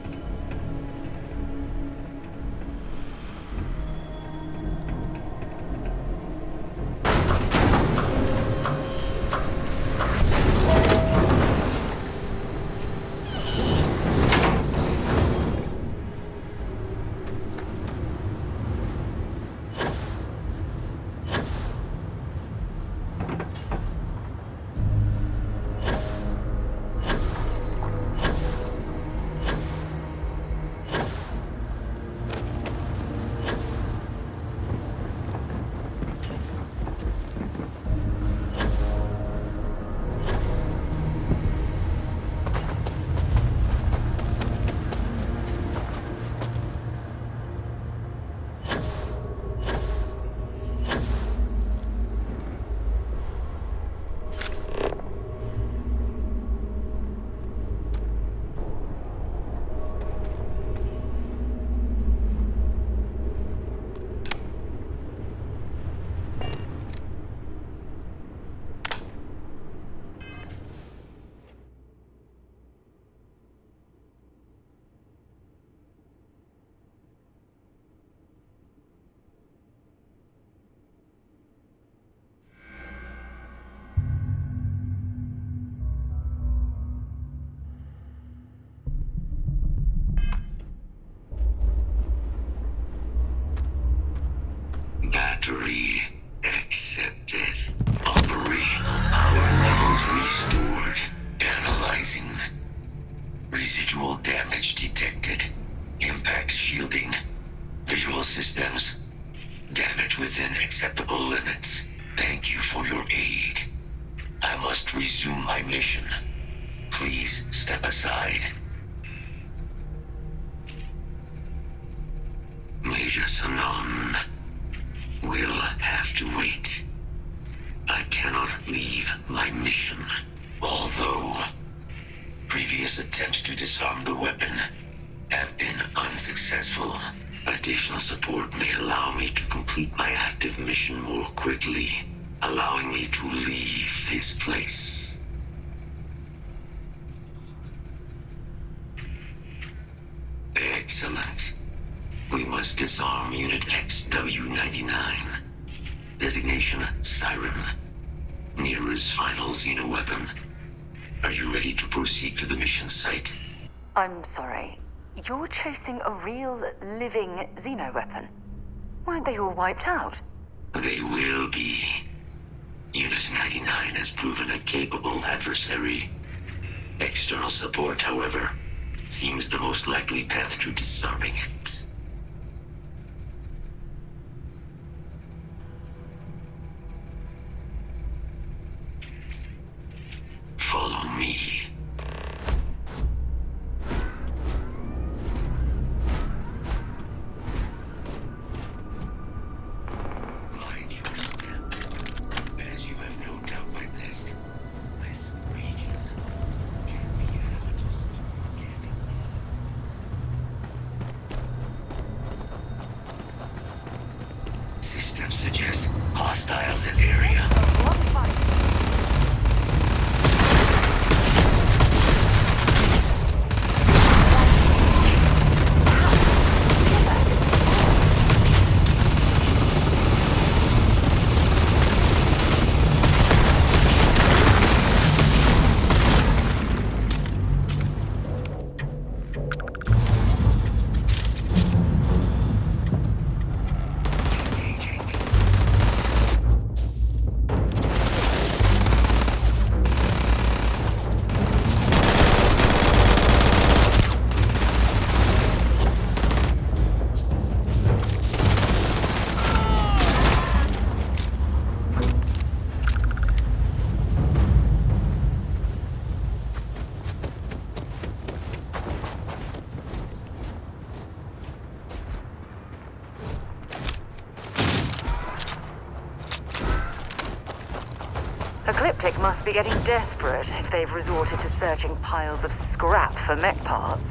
Battery accepted. Operational power levels restored. Analyzing. Residual damage detected. Impact shielding. Visual systems. Damage within acceptable limits. Thank you for your aid. I must resume my mission. Please step aside. Major Sanon will have to wait. I cannot leave my mission. Although previous attempts to disarm the weapon have been unsuccessful, additional support may allow me to complete my active mission more quickly, allowing me to leave this place. Excellent. We must disarm Unit XW-99. Designation Siren. Niira's final xeno-weapon. Are you ready to proceed to the mission site? I'm sorry. You're chasing a real, living xeno-weapon. Weren't they all wiped out? They will be. Unit 99 has proven a capable adversary. External support, however, seems the most likely path to disarming it. Follow me. Mind you, as you have no doubt witnessed, this region can be hazardous to mechanics. Systems suggest hostiles in area. ecliptic must be getting desperate if they've resorted to searching piles of scrap for mech parts.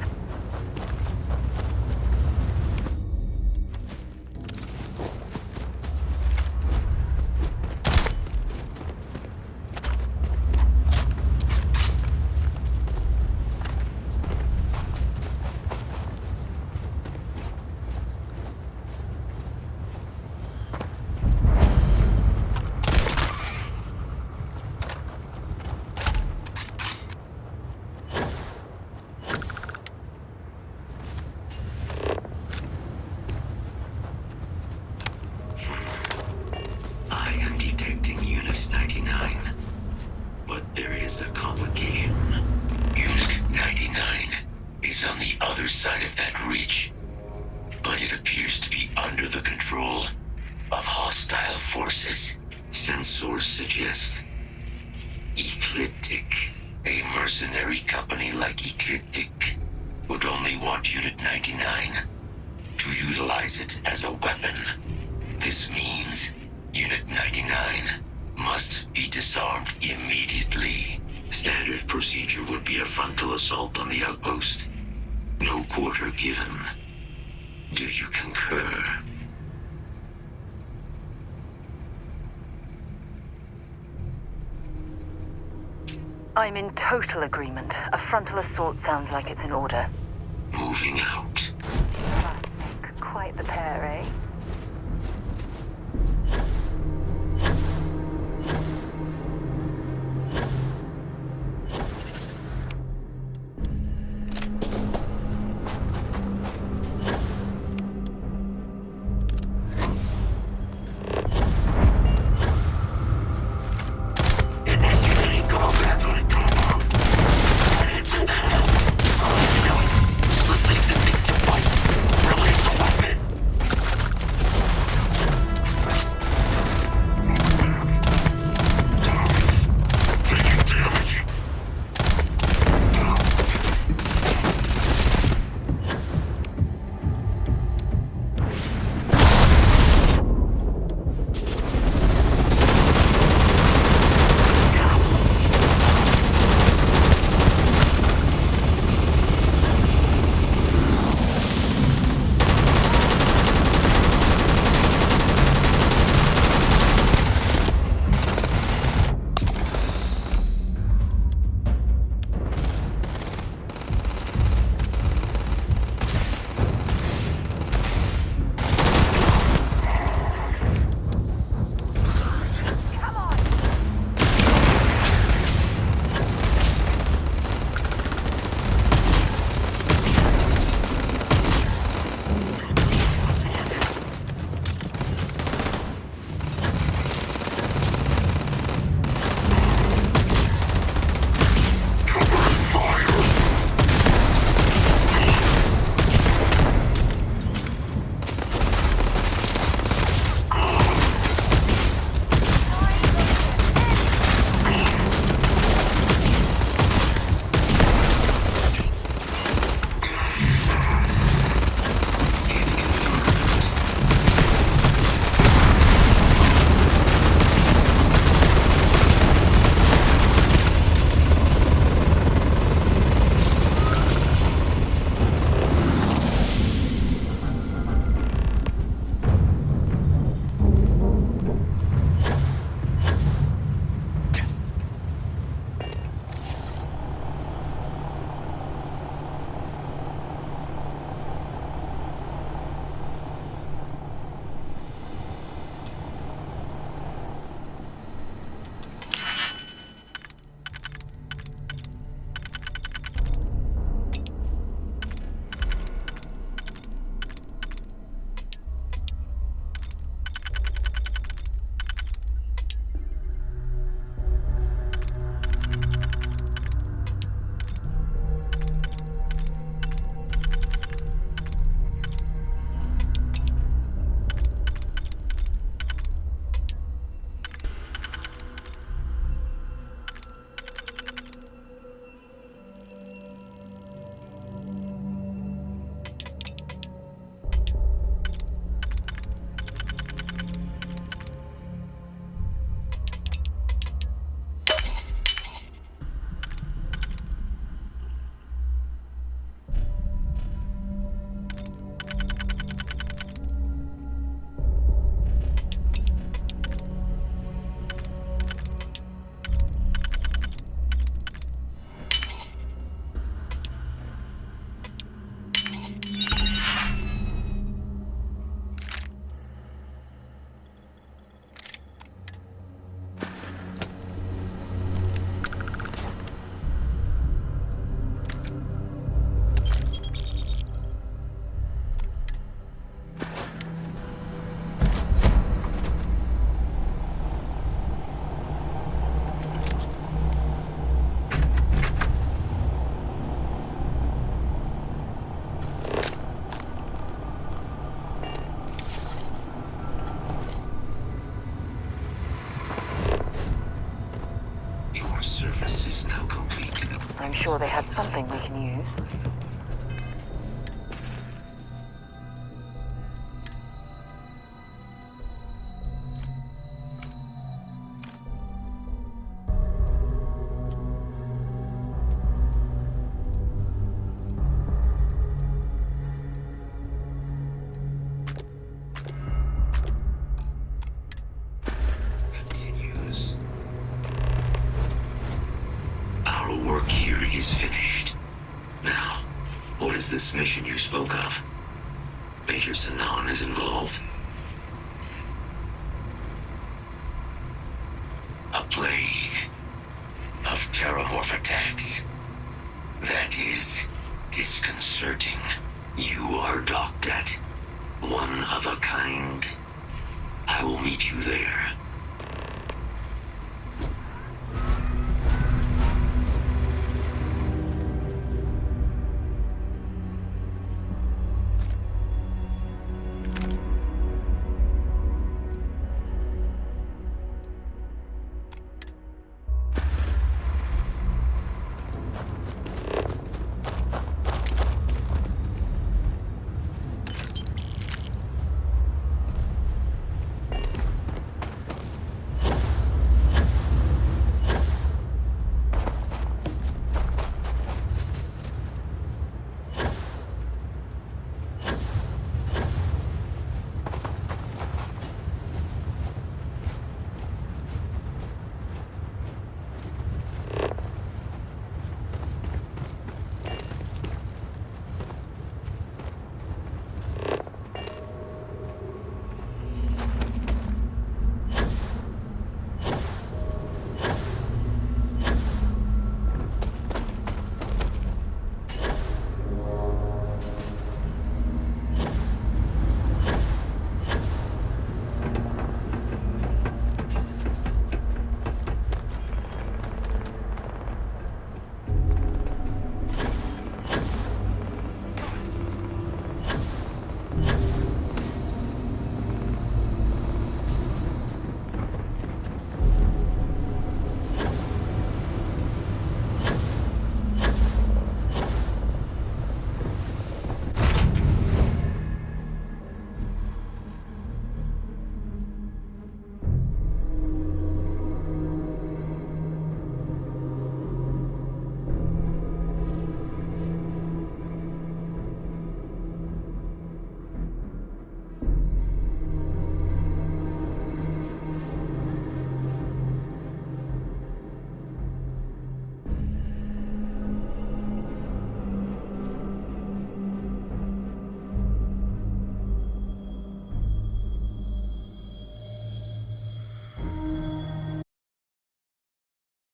Ecliptic, a mercenary company like Ecliptic, would only want Unit 99 to utilize it as a weapon. This means Unit 99 must be disarmed immediately. Standard procedure would be a frontal assault on the outpost. No quarter given. Do you concur? I'm in total agreement. A frontal assault sounds like it's in order. Moving out. Must make quite the pair, eh? sure they had something we can use. Our work here is finished. Now, what is this mission you spoke of? Major Sinan is involved. A plague of terramorph attacks. That is disconcerting. You are docked at one of a kind. I will meet you there.